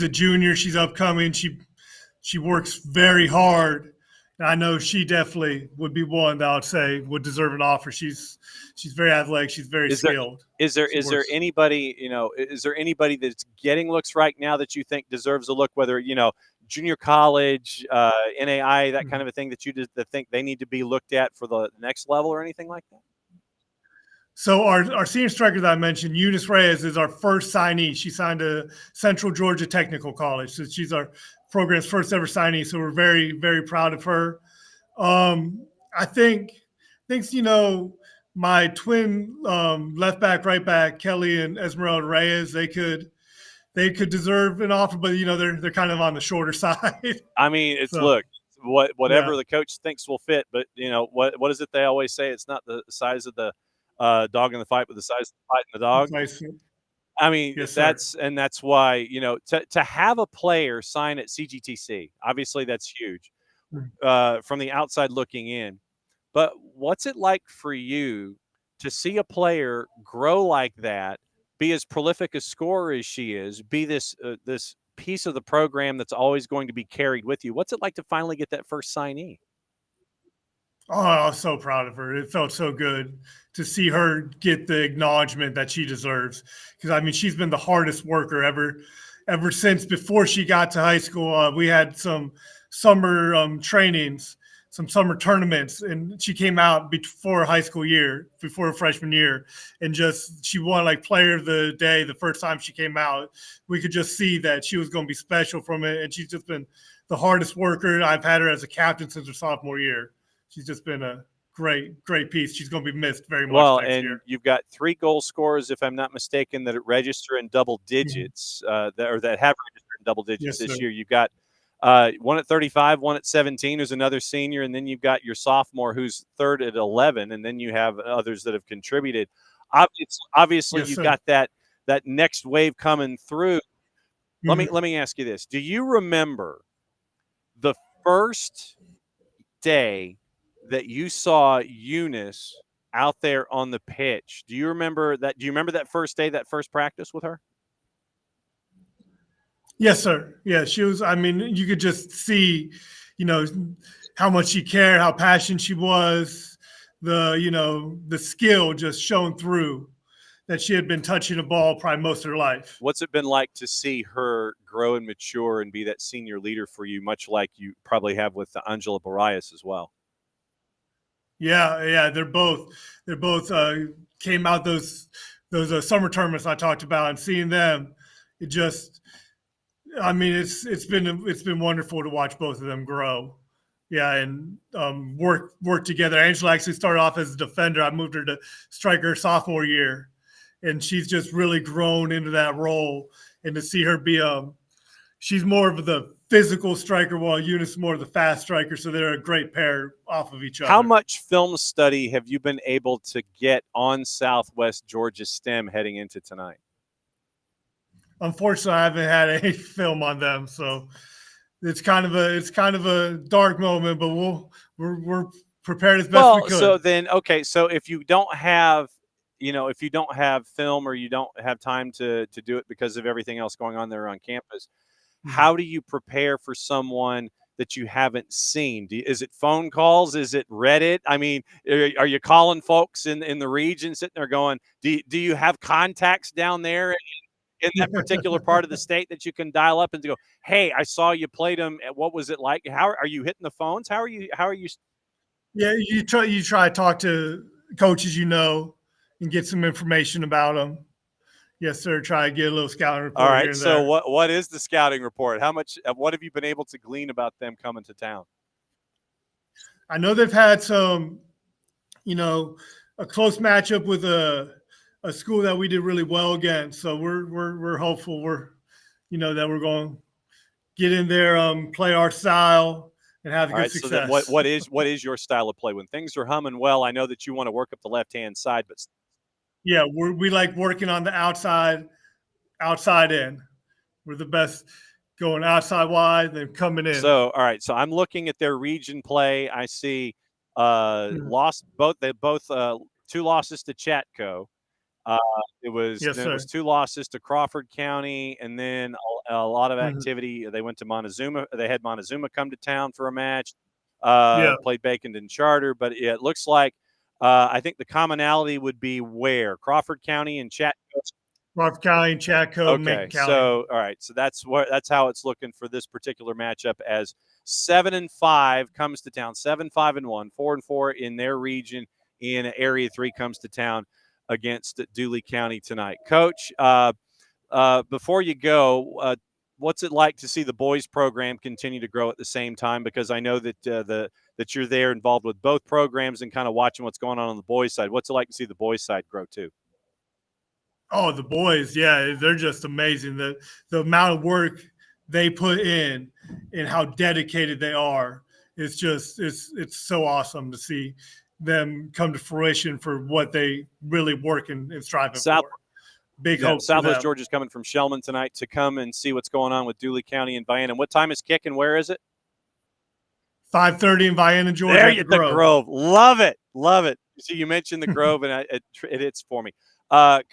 a junior. She's upcoming. She works very hard. And I know she definitely would be one that I would say would deserve an offer. She's very athletic. She's very skilled. Is there anybody, is there anybody that's getting looks right now that you think deserves a look, whether, junior college, NAI, that kind of a thing that you think they need to be looked at for the next level or anything like that? So our senior striker that I mentioned, Eunice Reyes, is our first signee. She signed to Central Georgia Technical College. So she's our program's first ever signee. So we're very, very proud of her. I think, my twin left back, right back, Kelly and Esmeralda Reyes, they could deserve an offer, but they're kind of on the shorter side. Look, whatever the coach thinks will fit, but what is it they always say? It's not the size of the dog in the fight, but the size of the fight in the dog. Nice. Yes, that's why to have a player sign at CGTC, obviously that's huge from the outside looking in. But what's it like for you to see a player grow like that, be as prolific a scorer as she is, be this piece of the program that's always going to be carried with you? What's it like to finally get that first signee? Oh, I was so proud of her. It felt so good to see her get the acknowledgement that she deserves. Because, she's been the hardest worker ever since before she got to high school. We had some summer trainings, some summer tournaments, and she came out before high school year, before her freshman year, and she won like player of the day the first time she came out. We could just see that she was going to be special from it, and she's just been the hardest worker. I've had her as a captain since her sophomore year. She's just been a great piece. She's going to be missed very much next year. You've got 3 goal scorers, if I'm not mistaken, that register in double digits, that have registered in double digits this year. You've got one at 35, one at 17, who's another senior, and then you've got your sophomore who's third at 11, and then you have others that have contributed. Obviously, you've got that next wave coming through. Let me ask you this: do you remember the first day that you saw Eunice out there on the pitch? Do you remember that? Do you remember that first day, that first practice with her? Yes, sir. Yeah, she was. I mean, you could just see, how much she cared, how passionate she was, the skill just shone through, that she had been touching a ball probably most of her life. What's it been like to see her grow and mature and be that senior leader for you, much like you probably have with Angela Barrias as well? Yeah, they're both came out those summer tournaments I talked about, and seeing them, it just, I mean, it's been wonderful to watch both of them grow. Yeah, and work together. Angela actually started off as a defender. I moved her to striker sophomore year, and she's just really grown into that role. And to see her be she's more of the physical striker, while Eunice more of the fast striker. So they're a great pair off of each other. How much film study have you been able to get on Southwest Georgia STEM heading into tonight? Unfortunately, I haven't had any film on them, so it's kind of a dark moment. But we're prepared as best we could. So then, okay, so if you don't have, if you don't have film or you don't have time to do it because of everything else going on there on campus, how do you prepare for someone that you haven't seen? Is it phone calls? Is it Reddit? I mean, are you calling folks in the region sitting there going, do you have contacts down there in that particular part of the state that you can dial up and go, hey, I saw you played them. What was it like? How are you hitting the phones? How are you? Yeah, you try to talk to coaches, and get some information about them. Yes, sir. Try to get a little scouting report. All right. Here and So there. what is the scouting report? What have you been able to glean about them coming to town? I know they've had some, a close matchup with a school that we did really well against. So we're hopeful that we're going to get in there, play our style, and have good success. So then what is your style of play when things are humming well? I know that you want to work up the left-hand side, but yeah, we like working on the outside in. We're the best going outside wide, then coming in. So all right, so I'm looking at their region play. I see lost both 2 losses to Chatco. It was 2 losses to Crawford County, and then a lot of activity. They went to Montezuma. They had Montezuma come to town for a match. Played Baconton Charter, but it looks like I think the commonality would be where Crawford County and Chatco. Crawford County and Chatco. Okay, so all right, so that's how it's looking for this particular matchup. As 7-5 comes to town, 7-5-1, 4-4 in their region. In Area 3 comes to town against Dooley County tonight. Coach, before you go, what's it like to see the boys program continue to grow at the same time? Because I know that that you're there involved with both programs and kind of watching what's going on the boys side. What's it like to see the boys side grow too? Oh, the boys, yeah, they're just amazing. The amount of work they put in and how dedicated they are. It's just it's so awesome to see them come to fruition for what they really work and striving for. Big hope. Southwest Georgia's coming from Shellman tonight to come and see what's going on with Dooley County and Vienna. What time is kick and where is it? 5:30 in Vienna, Georgia. There you the Grove. Love it. See, you mentioned the Grove, and it hits for me.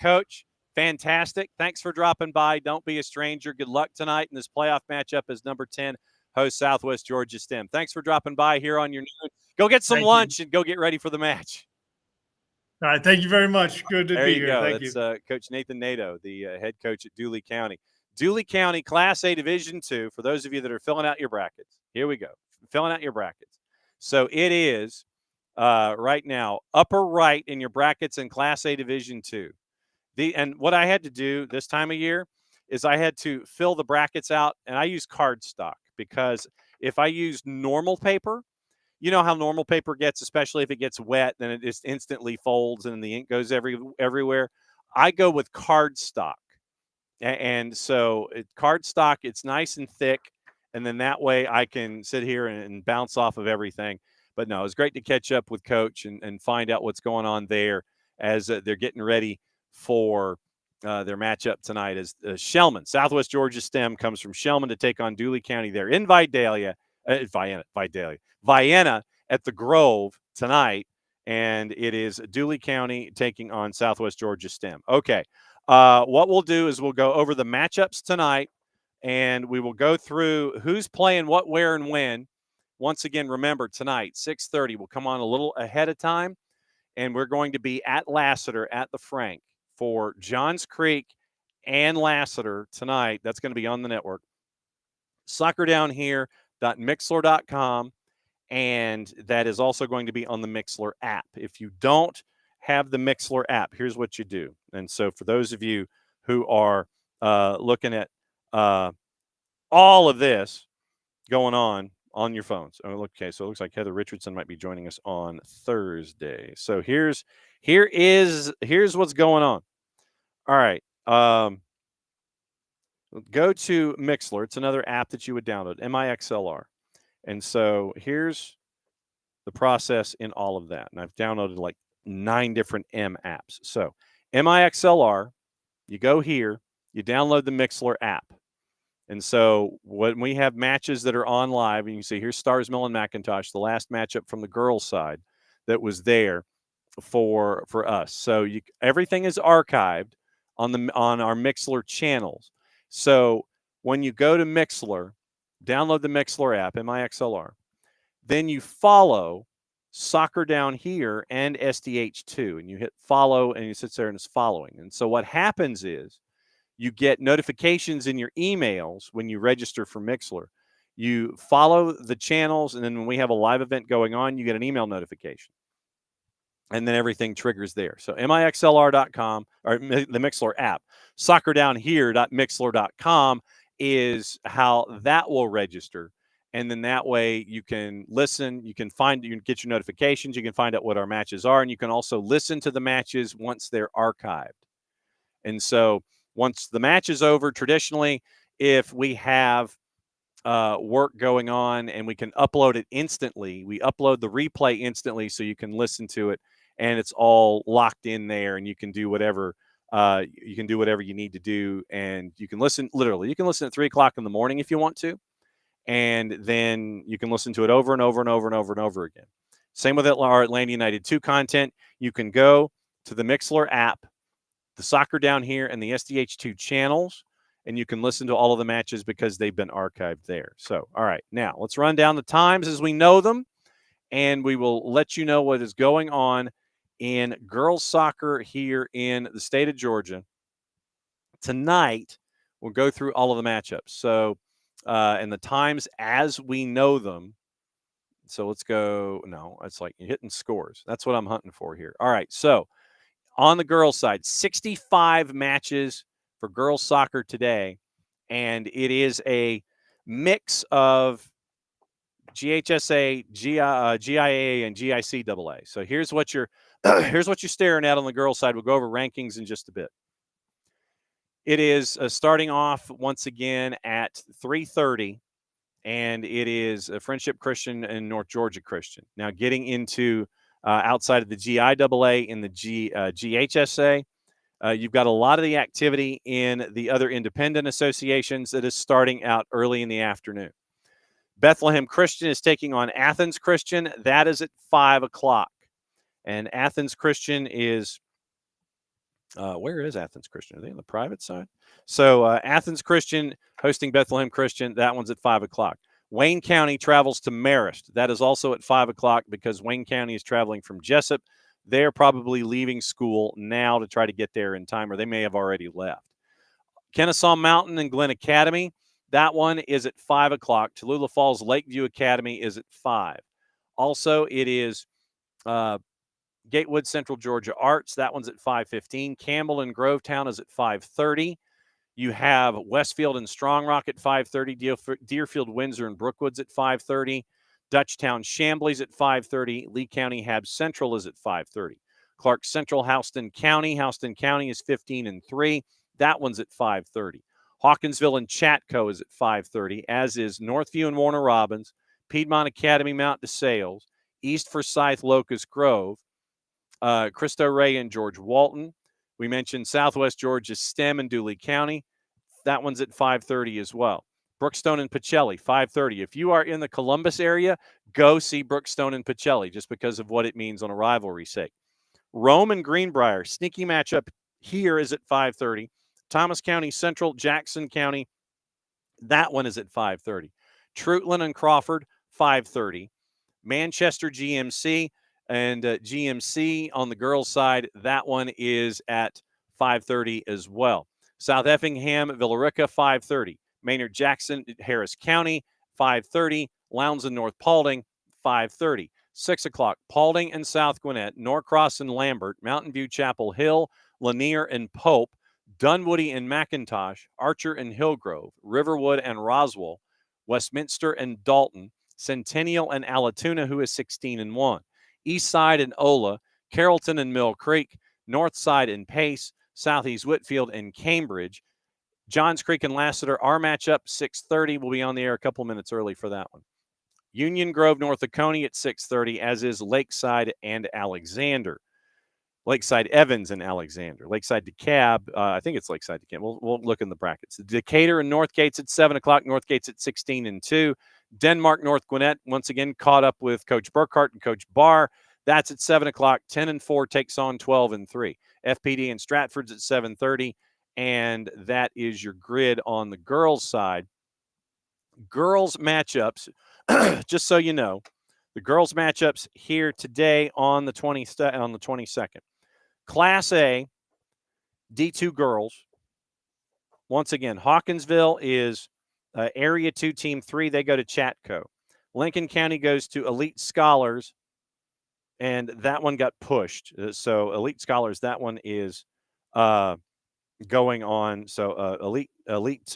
Coach, fantastic. Thanks for dropping by. Don't be a stranger. Good luck tonight in this playoff matchup as number 10 host Southwest Georgia STEM. Thanks for dropping by here on your noon. Go get some lunch and go get ready for the match. All right. Thank you very much. Good to be here. Thank you. That's Coach Nathan Nadeau, the head coach at Dooley County. Dooley County Class A Division II, for those of you that are filling out your brackets. Here we go. Filling out your brackets. So it is right now upper right in your brackets in Class A Division II. And what I had to do this time of year is I had to fill the brackets out, and I use cardstock because if I use normal paper, you know how normal paper gets, especially if it gets wet, then it just instantly folds and the ink goes everywhere. I go with cardstock. And so cardstock, it's nice and thick, and then that way I can sit here and bounce off of everything. But no, it's great to catch up with Coach and find out what's going on there as they're getting ready for their matchup tonight as Shellman. Southwest Georgia STEM comes from Shellman to take on Dooley County there in Vienna. at the Grove tonight, and it is Dooley County taking on Southwest Georgia STEM. Okay, what we'll do is we'll go over the matchups tonight, and we will go through who's playing what, where, and when. Once again, remember, tonight, 6:30, we'll come on a little ahead of time, and we're going to be at Lassiter at the Frank for Johns Creek and Lassiter tonight. That's going to be on the network. Soccerdownhere.mixler.com, and that is also going to be on the Mixler app. If you don't have the Mixler app, here's what you do. And so for those of you who are looking at all of this going on your phones. Okay, so it looks like Heather Richardson might be joining us on Thursday. So here's what's going on. All right. Go to Mixler. It's another app that you would download, MIXLR. And so here's the process in all of that. And I've downloaded like 9 different M apps. So MIXLR, you go here, you download the Mixler app. And so when we have matches that are on live, and you see here's Stars Mill and McIntosh, the last matchup from the girls' side that was there for us. So everything is archived on our Mixler channels. So when you go to Mixler, download the Mixler app, MIXLR, then you follow Soccer Down Here and SDH2, and you hit follow, and you sit there and it's following. And so what happens is you get notifications in your emails when you register for Mixler. You follow the channels, and then when we have a live event going on, you get an email notification. And then everything triggers there. So MIXLR.com, or the Mixler app. Soccerdownhere.mixler.com is how that will register. And then that way you can listen, you can get your notifications, you can find out what our matches are, and you can also listen to the matches once they're archived. And so once the match is over, traditionally, if we have work going on and we can upload it instantly, we upload the replay instantly so you can listen to it, and it's all locked in there, and you can do whatever you need to do, and you can listen you can listen at 3:00 in the morning if you want to, and then you can listen to it over and over and over and over and over again. Same with our Atlanta United 2 content. You can go to the Mixler app, the Soccer Down Here, and the SDH2 channels, and you can listen to all of the matches because they've been archived there. So, all right, now let's run down the times as we know them, and we will let you know what is going on in girls soccer here in the state of Georgia. Tonight, we'll go through all of the matchups. So, and the times as we know them. So let's go. No, it's like you're hitting scores. That's what I'm hunting for here. All right, so on the girls' side, 65 matches for girls soccer today, and it is a mix of GHSA, GIA, and GICAA. So here's what you're staring at on the girls' side. We'll go over rankings in just a bit. It is starting off once again at 3:30, and it is a Friendship Christian and North Georgia Christian. Now getting into outside of the GIAA and the GHSA, you've got a lot of the activity in the other independent associations that is starting out early in the afternoon. Bethlehem Christian is taking on Athens Christian. That is at 5:00. And Athens Christian is, where is Athens Christian? Are they on the private side? So Athens Christian hosting Bethlehem Christian. That one's at 5:00. Wayne County travels to Marist. That is also at 5:00 because Wayne County is traveling from Jessup. They're probably leaving school now to try to get there in time, or they may have already left. Kennesaw Mountain and Glen Academy. That one is at 5:00. Tallulah Falls Lakeview Academy is at 5. Also, it is Gatewood Central Georgia Arts. That one's at 5:15. Campbell and Grovetown is at 5:30. You have Westfield and Strong Rock at 5:30. Deerfield, Windsor, and Brookwood's at 5:30. Dutchtown Chambly's at 5:30. Lee County Habs Central is at 5:30. Clark Central Houston County. Houston County is 15-3. That one's at 5:30. Hawkinsville and Chatco is at 5:30, as is Northview and Warner Robins, Piedmont Academy Mount DeSales, East Forsyth Locust Grove, Cristo Rey and George Walton. We mentioned Southwest Georgia STEM and Dooley County. That one's at 5:30 as well. Brookstone and Pacelli, 5:30. If you are in the Columbus area, go see Brookstone and Pacelli just because of what it means on a rivalry sake. Rome and Greenbrier, sneaky matchup here is at 5:30. Thomas County Central, Jackson County, that one is at 5:30. Trutland and Crawford, 5:30. Manchester GMC and GMC on the girls' side, that one is at 5:30 as well. South Effingham, Villarica, 5:30. Maynard Jackson, Harris County, 5:30. Lowndes and North Paulding, 5:30. 6 o'clock, Paulding and South Gwinnett, Norcross and Lambert, Mountain View, Chapel Hill, Lanier and Pope, Dunwoody and McIntosh, Archer and Hillgrove, Riverwood and Roswell, Westminster and Dalton, Centennial and Allatoona, who is 16-1. Eastside and Ola, Carrollton and Mill Creek, Northside and Pace, Southeast Whitfield and Cambridge. Johns Creek and Lassiter, our matchup, 6:30. We'll be on the air a couple minutes early for that one. Union Grove, North Oconee at 6:30, as is Lakeside and Alexander. Lakeside Evans and Alexander. Lakeside DeKalb, I think it's Lakeside DeKalb. We'll look in the brackets. Decatur and Northgate's at 7 o'clock. Northgate's at 16-2. Denmark, North Gwinnett, once again caught up with Coach Burkhart and Coach Barr. That's at 7 o'clock. 10-4 takes on 12-3. FPD and Stratford's at 7:30. And that is your grid on the girls' side. Girls' matchups, just so you know, the girls' matchups here today on the 22nd. Class A, D2 girls. Once again, Hawkinsville is Area 2, Team 3. They go to Chatco. Lincoln County goes to Elite Scholars, and that one got pushed. So Elite Scholars, that one is going on. So Elite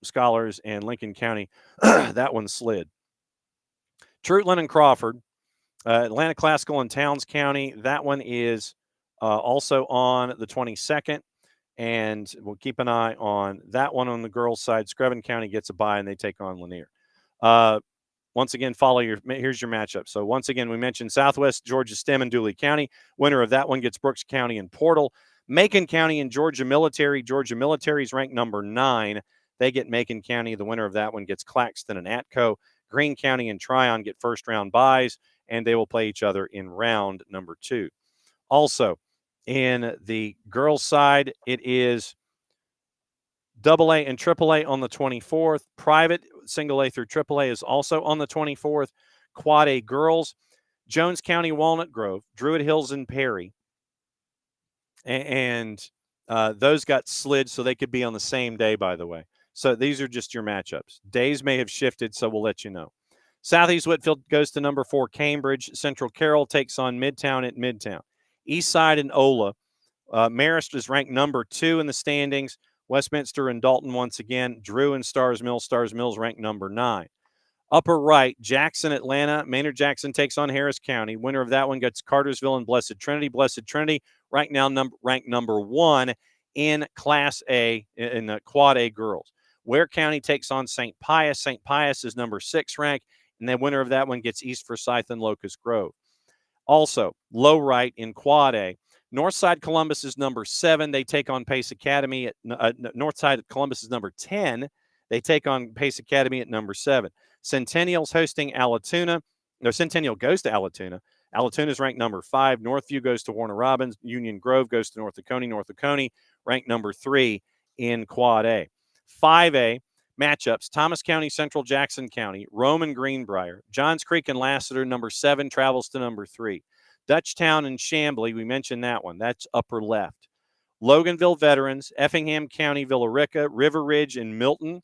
Scholars and Lincoln County, that one slid. Trutland and Crawford, Atlanta Classical and Towns County, that one is also on the 22nd, and we'll keep an eye on that one on the girls' side. Screven County gets a bye, and they take on Lanier. Once again, here's your matchup. So once again, we mentioned Southwest Georgia STEM and Dooley County. Winner of that one gets Brooks County and Portal. Macon County and Georgia Military. Georgia Military is ranked number 9. They get Macon County. The winner of that one gets Claxton and Atco. Greene County and Tryon get first-round byes, and they will play each other in round number 2. Also, in the girls' side, it is AA and AAA on the 24th. Private, single A through AAA is also on the 24th. Quad A girls, Jones County, Walnut Grove, Druid Hills, and Perry. And those got slid, so they could be on the same day, by the way. So these are just your matchups. Days may have shifted, so we'll let you know. Southeast Whitfield goes to number 4, Cambridge. Central Carroll takes on Midtown at Midtown. Eastside and Ola. Marist is ranked number 2 in the standings. Westminster and Dalton once again. Drew and Stars Mills. Stars Mills ranked number 9. Upper right, Jackson, Atlanta. Maynard Jackson takes on Harris County. Winner of that one gets Cartersville and Blessed Trinity. Blessed Trinity right now ranked number 1 in Class A, in the Quad A girls. Ware County takes on St. Pius. St. Pius is number 6 ranked, and the winner of that one gets East Forsyth and Locust Grove. Also, low right in Quad A, Northside Columbus is number 7. They take on Pace Academy. Northside Columbus is number 10. They take on Pace Academy at number 7. Centennial's hosting Allatoona. No, Centennial goes to Allatoona. Allatoona is ranked number 5. Northview goes to Warner Robins. Union Grove goes to North Oconee. North Oconee ranked number 3 in Quad A. 5A matchups, Thomas County, Central Jackson County, Rome and Greenbrier. Johns Creek and Lassiter, number 7, travels to number 3. Dutchtown and Chamblee, we mentioned that one. That's upper left. Loganville Veterans, Effingham County, Villarica, River Ridge and Milton,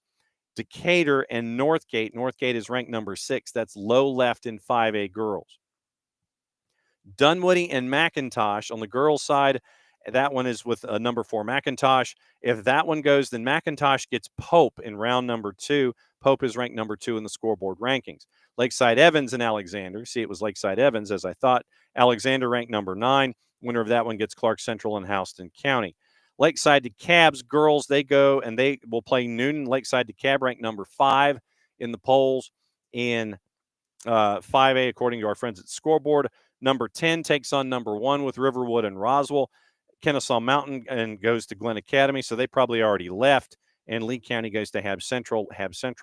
Decatur and Northgate. Northgate is ranked number 6. That's low left in 5A girls. Dunwoody and McIntosh on the girls' side. That one is with number 4, McIntosh. If that one goes, then McIntosh gets Pope in round number 2. Pope is ranked number 2 in the scoreboard rankings. Lakeside Evans and Alexander. See, it was Lakeside Evans, as I thought. Alexander ranked number 9. Winner of that one gets Clark Central and Houston County. Lakeside DeKalb's girls, they go and they will play Newton. Lakeside DeKalb ranked number 5 in the polls in 5A, according to our friends at Scoreboard. Number 10 takes on number 1 with Riverwood and Roswell. Kennesaw Mountain and goes to Glen Academy, so they probably already left. and Lee County goes to have Central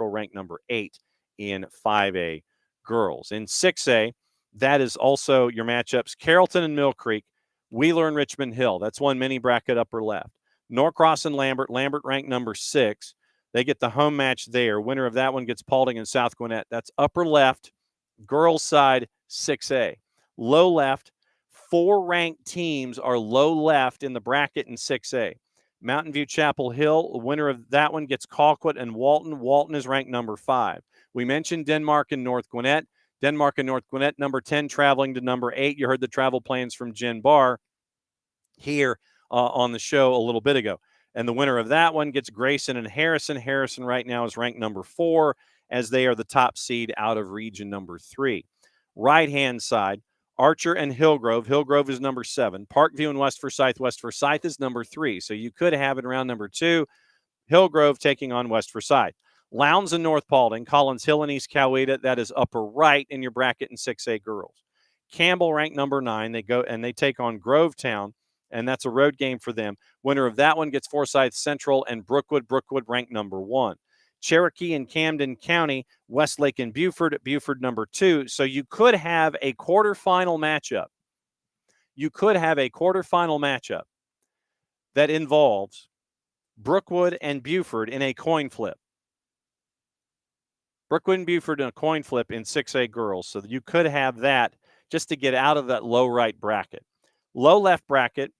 ranked number 8 in 5A girls. In 6A, that is also your matchups: Carrollton and Mill Creek, Wheeler and Richmond Hill. That's one mini bracket upper left. Norcross and Lambert ranked number 6. They get the home match there. Winner of that one gets Paulding and South Gwinnett. That's upper left, girls side 6A. Low left, 4 ranked teams are low left in the bracket in 6A. Mountain View Chapel Hill, winner of that one gets Colquitt and Walton. Walton is ranked number 5. We mentioned Denmark and North Gwinnett. Denmark and North Gwinnett, number 10 traveling to number 8. You heard the travel plans from Jen Barr here on the show a little bit ago. And the winner of that one gets Grayson and Harrison. Harrison right now is ranked number 4, as they are the top seed out of region number 3. Right-hand side, Archer and Hillgrove. Hillgrove is number 7. Parkview and West Forsyth. West Forsyth is number 3. So you could have it around number 2. Hillgrove taking on West Forsyth. Lowndes and North Paulding. Collins Hill and East Coweta. That is upper right in your bracket in 6A girls. Campbell ranked number 9. They go and they take on Grovetown, and that's a road game for them. Winner of that one gets Forsyth Central and Brookwood. Brookwood ranked number 1. Cherokee and Camden County, Westlake and Buford. Buford number 2. So you could have a quarterfinal matchup. That involves Brookwood and Buford in a coin flip. Brookwood and Buford in a coin flip in 6A girls. So you could have that just to get out of that low right bracket. Low left bracket,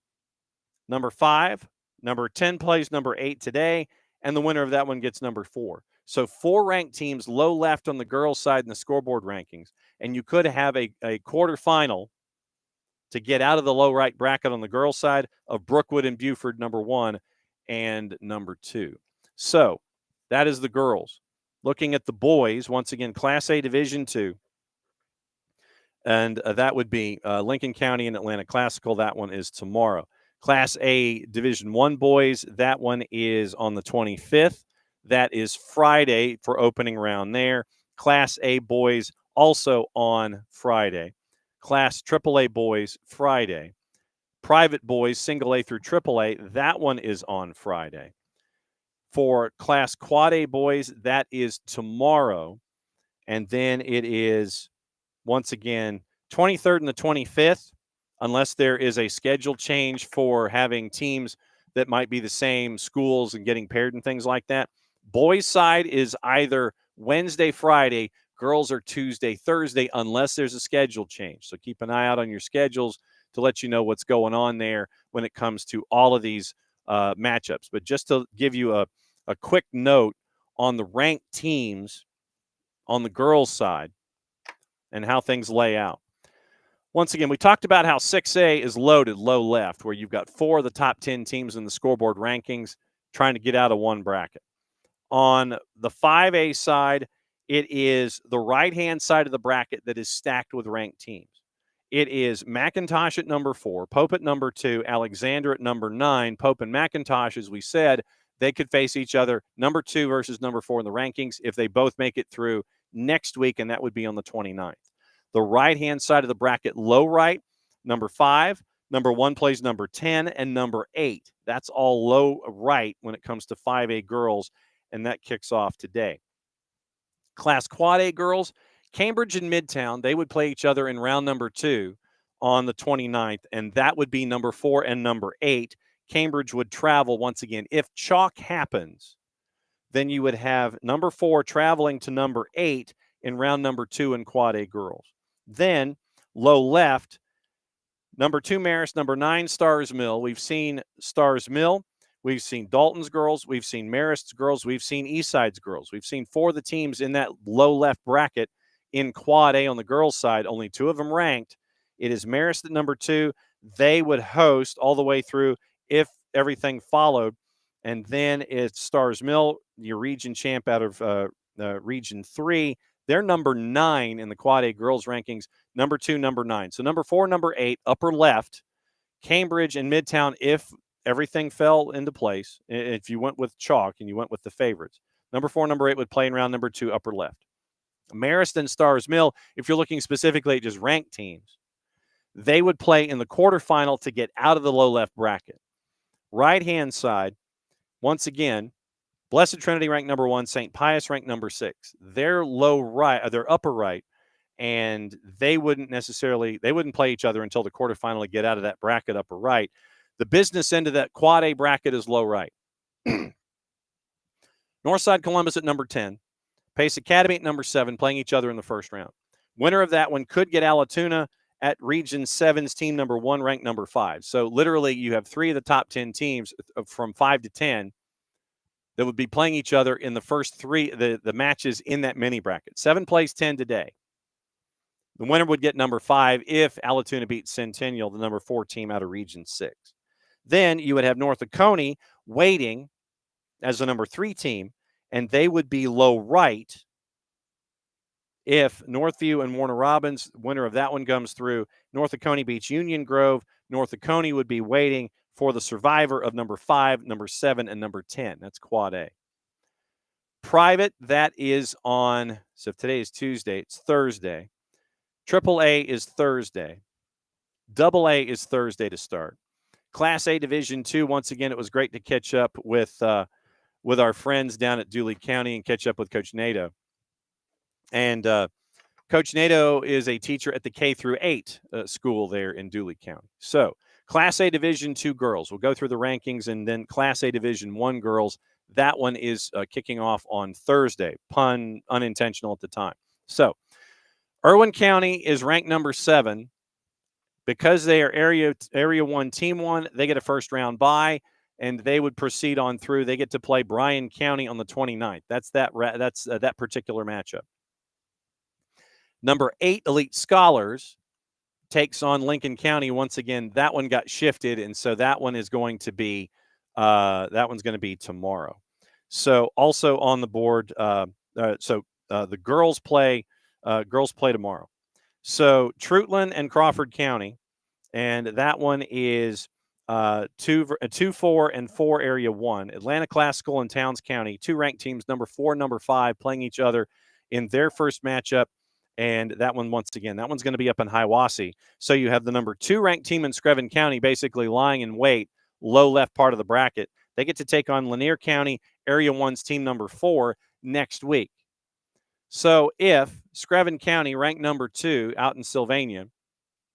number 5. Number 10 plays number 8 today, and the winner of that one gets number 4. So 4 ranked teams low left on the girls' side in the scoreboard rankings, and you could have a quarterfinal to get out of the low right bracket on the girls' side of Brookwood and Buford, number 1 and number 2. So that is the girls. Looking at the boys, once again, Class A Division II, and that would be Lincoln County and Atlanta Classical. That one is tomorrow. Class A Division I boys, that one is on the 25th. That is Friday for opening round there. Class A boys also on Friday. Class AAA boys Friday. Private boys, single A through AAA, that one is on Friday. For Class Quad A boys, that is tomorrow. And then it is, once again, 23rd and the 25th, unless there is a schedule change for having teams that might be the same schools and getting paired and things like that. Boys' side is either Wednesday, Friday. Girls are Tuesday, Thursday, unless there's a schedule change. So keep an eye out on your schedules to let you know what's going on there when it comes to all of these matchups. But just to give you a quick note on the ranked teams on the girls' side and how things lay out. Once again, we talked about how 6A is loaded low left, where you've got 4 of the top 10 teams in the scoreboard rankings trying to get out of one bracket. On the 5A side, it is the right-hand side of the bracket that is stacked with ranked teams. It is McIntosh at number 4, Pope at number 2, Alexander at number 9. Pope and McIntosh, as we said, they could face each other, number 2 versus number 4 in the rankings, if they both make it through next week, and that would be on the 29th. The right-hand side of the bracket, low right, number 5. Number 1 plays number 10 and number 8. That's all low right when it comes to 5A girls, and that kicks off today. Class Quad A girls, Cambridge and Midtown, they would play each other in round number 2 on the 29th, and that would be number 4 and number 8. Cambridge would travel once again. If chalk happens, then you would have number 4 traveling to number 8 in round number 2 in Quad A girls. Then, low left, number 2 Marist, number 9 Stars Mill. We've seen Stars Mill. We've seen Dalton's girls. We've seen Marist's girls. We've seen Eastside's girls. We've seen 4 of the teams in that low left bracket in Quad A on the girls' side. Only 2 of them ranked. It is Marist at number 2. They would host all the way through if everything followed. And then it's Stars Mill, your region champ out of Region 3. They're number 9 in the Quad A girls rankings, number 2, number 9. So number 4, number 8, upper left, Cambridge and Midtown, if everything fell into place, if you went with chalk and you went with the favorites. Number 4, number 8 would play in round number 2, upper left. Marist and Stars Mill, if you're looking specifically at just ranked teams, they would play in the quarterfinal to get out of the low left bracket. Right-hand side, once again, Blessed Trinity ranked number 1, St. Pius ranked number 6. They're they're upper right, and they wouldn't play each other until the quarterfinal to get out of that bracket upper right. The business end of that quad A bracket is low right. Northside Columbus at number 10. Pace Academy at number 7, playing each other in the first round. Winner of that one could get Alatoona at Region 7's team number 1, ranked number 5. So literally you have 3 of the top 10 teams from 5 to 10 that would be playing each other in the first 3, the matches in that mini bracket. 7 plays 10 today. The winner would get number 5 if Alatoona beats Centennial, the number 4 team out of Region 6. Then you would have North Oconee waiting as the number 3 team, and they would be low right if Northview and Warner Robins, winner of that one, comes through. North Oconee beats Union Grove. North Oconee would be waiting for the survivor of number 5, number 7, and number 10. That's quad A. Private, that is on, so if today is Tuesday, it's Thursday. Triple A is Thursday. Double A is Thursday to start. Class A Division II, once again, it was great to catch up with our friends down at Dooley County and catch up with Coach Nato. And Coach Nato is a teacher at the K-8 school there in Dooley County. So Class A Division II girls, we'll go through the rankings, and then Class A Division I girls, that one is kicking off on Thursday. Pun unintentional at the time. So Irwin County is ranked number 7. Because they are Area 1, Team 1, they get a first-round bye, and they would proceed on through. They get to play Bryan County on the 29th. That's that particular matchup. Number 8, Elite Scholars, takes on Lincoln County. Once again, that one got shifted, and so that one is going to be tomorrow. So also on the board, the girls play tomorrow. So Trutland and Crawford County, and that one is 2, 4, and 4 Area 1. Atlanta Classical and Towns County, 2 ranked teams, number 4, number 5, playing each other in their first matchup. And that one, once again, that one's going to be up in Hiawassee. So you have the number 2 ranked team in Screven County basically lying in wait, low left part of the bracket. They get to take on Lanier County, Area 1's team number 4, next week. So if Screven County, ranked number 2 out in Sylvania,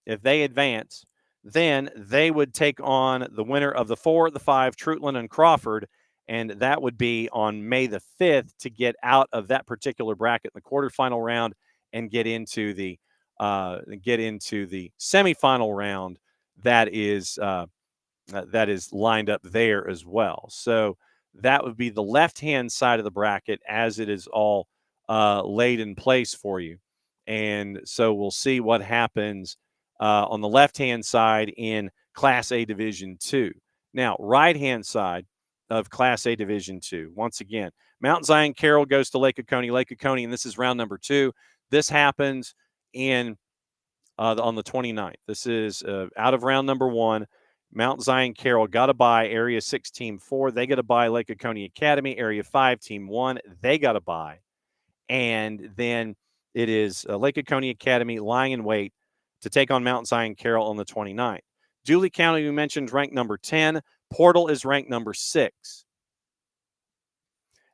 if they advance, then they would take on the winner of the 4, the 5, Trutland and Crawford, and that would be on May the 5th to get out of that particular bracket in the quarterfinal round and get into the semifinal round that is lined up there as well. So that would be the left-hand side of the bracket as it is all laid in place for you. And so we'll see what happens on the left-hand side in Class A Division II. Now, right-hand side of Class A Division II, once again, Mount Zion Carroll goes to Lake Oconee, and this is round number 2. This happens on the 29th. This is out of round number 1. Mount Zion Carroll got a bye, Area 6, Team 4. They got a bye, Lake Oconee Academy, Area 5, Team 1. They got a bye. And then it is Lake Oconee Academy lying in wait to take on Mount Zion Carroll on the 29th. Dooley County, we mentioned, ranked number 10. Portal is ranked number 6.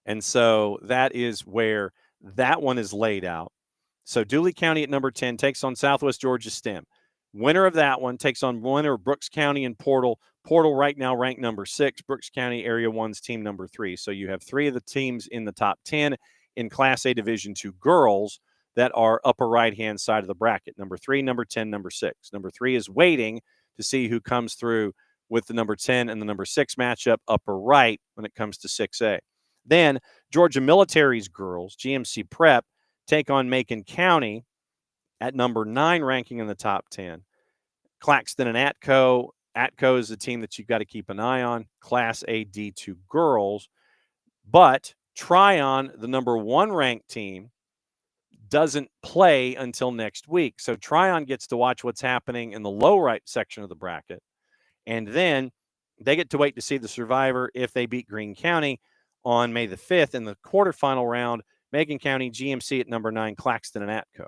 And so that is where that one is laid out. So Dooley County at number 10 takes on Southwest Georgia STEM. Winner of that one takes on winner of Brooks County and Portal. Portal right now ranked number 6. Brooks County Area 1's team number 3. So you have 3 of the teams in the top 10 in Class A Division II girls that are upper right-hand side of the bracket. Number 3, number 10, number 6. Number 3 is waiting to see who comes through with the number 10 and the number 6 matchup upper right when it comes to 6A. Then Georgia Military's girls, GMC Prep, take on Macon County at number 9 ranking in the top 10. Claxton and Atco. Atco is the team that you've got to keep an eye on. Class A D2 girls. But Tryon, the number 1 ranked team, doesn't play until next week. So Tryon gets to watch what's happening in the low right section of the bracket. And then they get to wait to see the survivor if they beat Greene County on May the 5th in the quarterfinal round. Macon County, GMC at number 9, Claxton and Atco.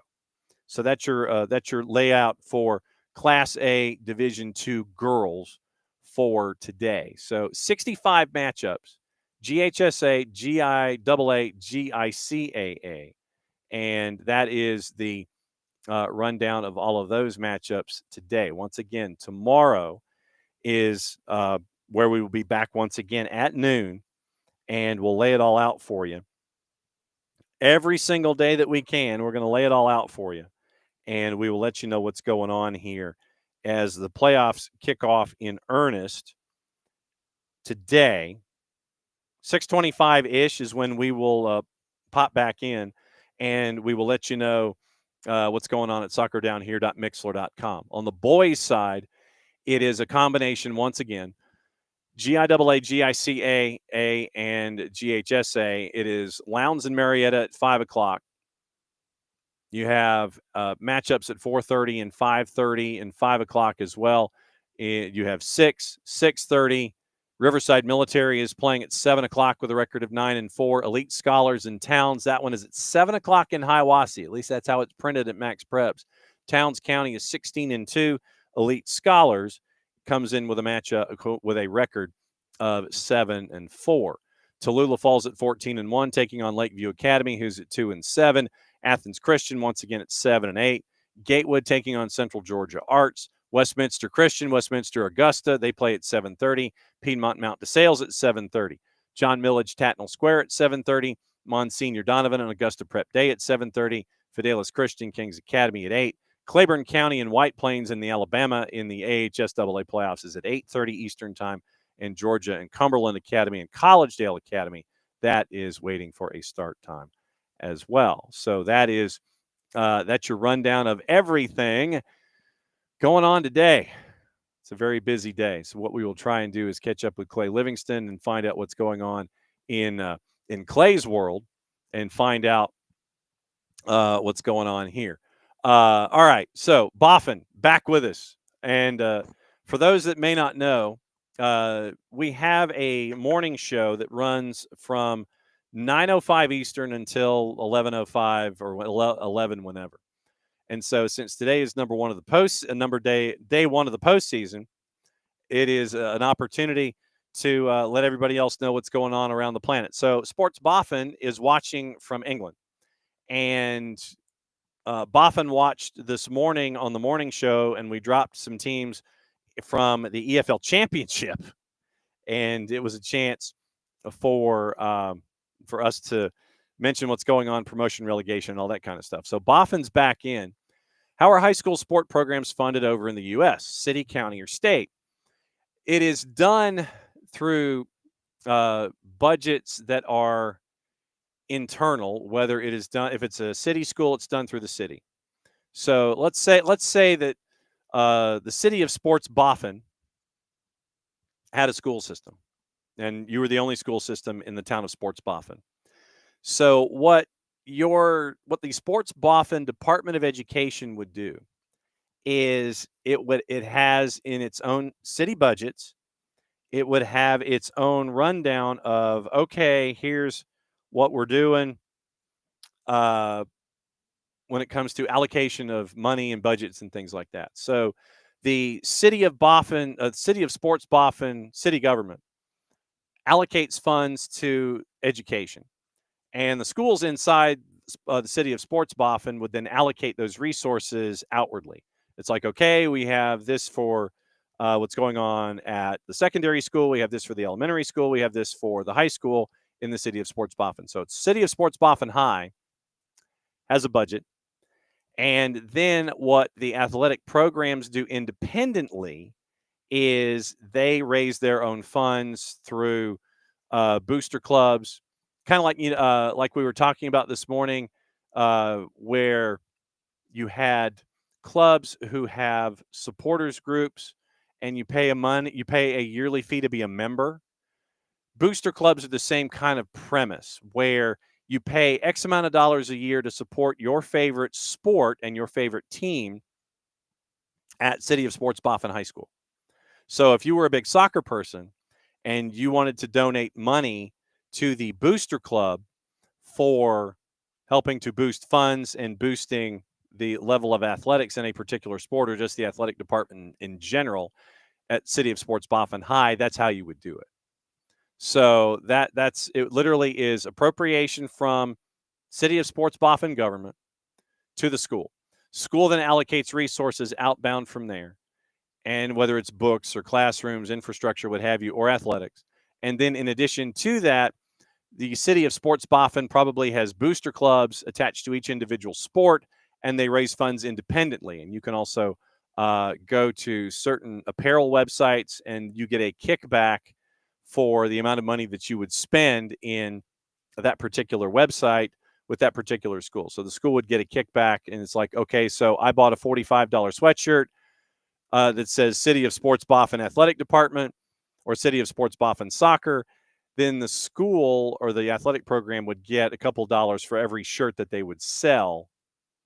So that's your layout for Class A Division II girls for today. So 65 matchups. GHSA, GIAA, GICAA. And that is the rundown of all of those matchups today. Once again, tomorrow is where we will be back once again at noon, and we'll lay it all out for you. Every single day that we can, we're going to lay it all out for you, and we will let you know what's going on here as the playoffs kick off in earnest today. 6:25-ish is when we will pop back in, and we will let you know what's going on at soccerdownhere.mixler.com. On the boys' side, it is a combination, once again, GIAA, GICAA, and GHSA. It is Lowndes and Marietta at 5 o'clock. You have matchups at 4:30 and 5:30 and 5 o'clock as well. You have 6:30. Riverside Military is playing at 7 o'clock with a record of 9-4. Elite Scholars and Towns, that one is at 7 o'clock in Hiawassee. At least that's how it's printed at Max Preps. Towns County is 16-2. Elite Scholars comes in with a matchup with a record of 7-4. Tallulah Falls at 14-1, taking on Lakeview Academy, who's at 2-7. Athens Christian once again at 7-8. Gatewood taking on Central Georgia Arts. Westminster Christian, Westminster Augusta, they play at 7:30. Piedmont Mount DeSales at 7:30. John Millage Tatnall Square at 7:30. Monsignor Donovan and Augusta Prep Day at 7:30. Fidelis Christian Kings Academy at 8. Claiborne County and White Plains in the Alabama in the AHSAA playoffs is at 8:30 Eastern Time. And Georgia and Cumberland Academy and Collegedale Academy, that is waiting for a start time as well. So that's your rundown of everything going on today. It's a very busy day. So what we will try and do is catch up with Clay Livingston and find out what's going on in Clay's world and find out what's going on here. All right. So Boffin back with us. And for those that may not know, we have a morning show that runs from 9:05 Eastern until 11:05 or 11 whenever. And so since today is day one of the postseason, it is an opportunity to let everybody else know what's going on around the planet. So Sports Boffin is watching from England. And Boffin watched this morning on the morning show, and we dropped some teams from the EFL Championship. And it was a chance for us to mention what's going on, promotion, relegation, and all that kind of stuff. So Boffin's back in. How are high school sport programs funded over in the U.S., city, county, or state? It is done through budgets that are internal, whether it is done, if it's a city school, it's done through the city. So let's say that the city of Sports Boffin had a school system, and you were the only school system in the town of Sports Boffin. So what the Sports Boffin Department of Education would do is it has in its own city budgets, it would have its own rundown of, okay, here's what we're doing when it comes to allocation of money and budgets and things like that. So the city of Boffin, city of Sports Boffin city government allocates funds to education. And the schools inside the city of Sports Boffin would then allocate those resources outwardly. It's like, okay, we have this for what's going on at the secondary school. We have this for the elementary school. We have this for the high school in the city of Sports Boffin. So it's city of Sports Boffin High has a budget. And then what the athletic programs do independently is they raise their own funds through booster clubs, kind of like we were talking about this morning, where you had clubs who have supporters groups, and you pay a yearly fee to be a member. Booster clubs are the same kind of premise, where you pay X amount of dollars a year to support your favorite sport and your favorite team at City of Sports Boffin High School. So if you were a big soccer person and you wanted to donate money to the booster club for helping to boost funds and boosting the level of athletics in a particular sport, or just the athletic department in general at City of Sports Boffin High, that's how you would do it. So that's it. Literally is appropriation from City of Sports Boffin government to the school. School then allocates resources outbound from there, and whether it's books or classrooms, infrastructure, what have you, or athletics. And then in addition to that, the City of Sports Boffin probably has booster clubs attached to each individual sport, and they raise funds independently. And you can also go to certain apparel websites, and you get a kickback for the amount of money that you would spend in that particular website with that particular school. So the school would get a kickback, and it's like, okay, so I bought a $45 sweatshirt that says City of Sports Boffin Athletic Department or City of Sports Boffin Soccer. Then the school or the athletic program would get a couple dollars for every shirt that they would sell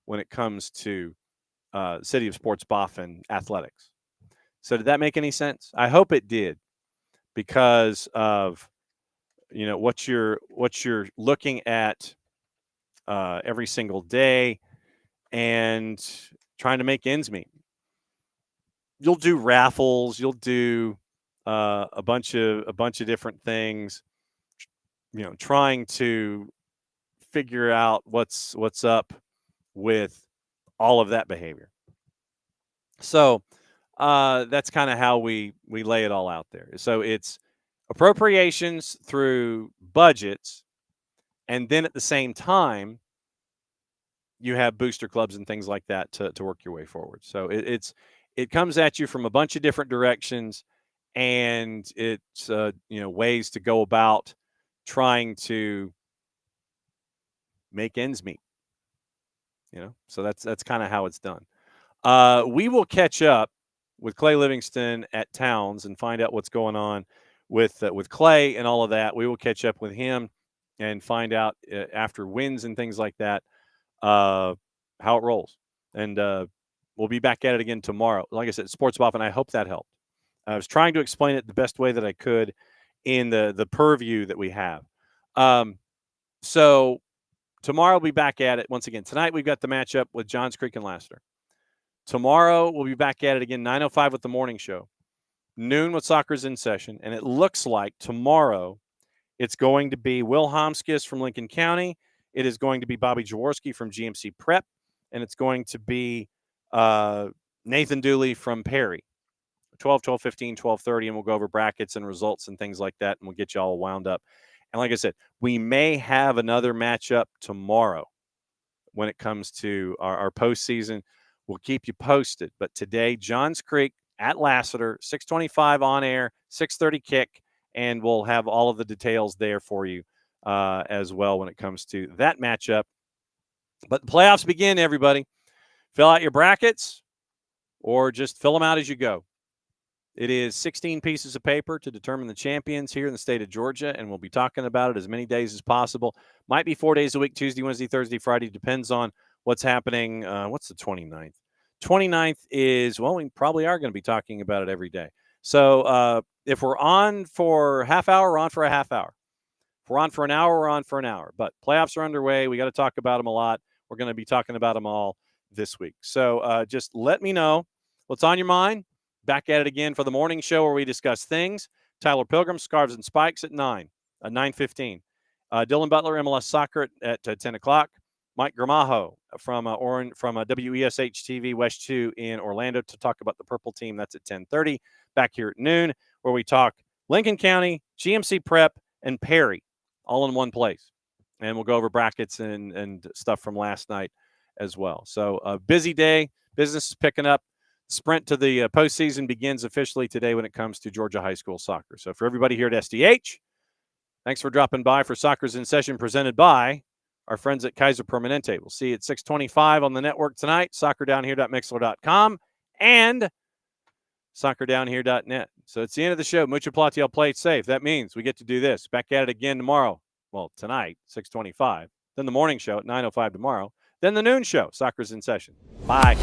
when it comes to City of Sports Boffin athletics. So did that make any sense? I hope it did, because of what you're looking at every single day and trying to make ends meet. You'll do raffles, you'll do a bunch of different things, trying to figure out what's up with all of that behavior. So that's kind of how we lay it all out there. So it's appropriations through budgets, and then at the same time, you have booster clubs and things like that to work your way forward. So it comes at you from a bunch of different directions, and it's ways to go about trying to make ends meet. So that's kind of how it's done. We will catch up with Clay Livingston at Towns and find out what's going on with Clay and all of that. We will catch up with him and find out after wins and things like that how it rolls. And we'll be back at it again tomorrow. Like I said, Sports Boffin, I hope that helped. I was trying to explain it the best way that I could in the purview that we have. So tomorrow we'll be back at it once again. Tonight we've got the matchup with Johns Creek and Lassiter. Tomorrow we'll be back at it again, 9:05 with the morning show, noon with Soccer's in session. And it looks like tomorrow it's going to be Will Homskis from Lincoln County. It is going to be Bobby Jaworski from GMC Prep. And it's going to be Nathan Dooley from Perry. 12, 12:15, 12:30, and we'll go over brackets and results and things like that, and we'll get you all wound up. And like I said, we may have another matchup tomorrow when it comes to our postseason. We'll keep you posted. But today, Johns Creek at Lassiter, 6:25 on air, 6:30 kick, and we'll have all of the details there for you as well when it comes to that matchup. But the playoffs begin, everybody. Fill out your brackets or just fill them out as you go. It is 16 pieces of paper to determine the champions here in the state of Georgia, and we'll be talking about it as many days as possible. Might be 4 days a week, Tuesday, Wednesday, Thursday, Friday. Depends on what's happening. What's the 29th? 29th is, well, we probably are going to be talking about it every day. So if we're on for a half hour, we're on for a half hour. If we're on for an hour, we're on for an hour. But playoffs are underway. We got to talk about them a lot. We're going to be talking about them all this week. So just let me know what's on your mind. Back at it again for the morning show where we discuss things. Tyler Pilgrim, Scarves and Spikes at 9:15. Dylan Butler, MLS Soccer at 10 o'clock. Mike Gramajo from WESH TV West 2 in Orlando to talk about the Purple Team. That's at 10:30. Back here at noon where we talk Lincoln County, GMC Prep, and Perry all in one place. And we'll go over brackets and stuff from last night as well. So a busy day. Business is picking up. Sprint to the postseason begins officially today when it comes to Georgia high school soccer. So for everybody here at SDH, thanks for dropping by for Soccer's in Session presented by our friends at Kaiser Permanente. We'll see you at 6:25 on the network tonight, soccerdownhere.mixler.com and soccerdownhere.net. So it's the end of the show. Mucho platiel, play it safe. That means we get to do this. Back at it again tomorrow. Well, tonight, 6:25. Then the morning show at 9:05 tomorrow. Then the noon show, Soccer's in Session. Bye.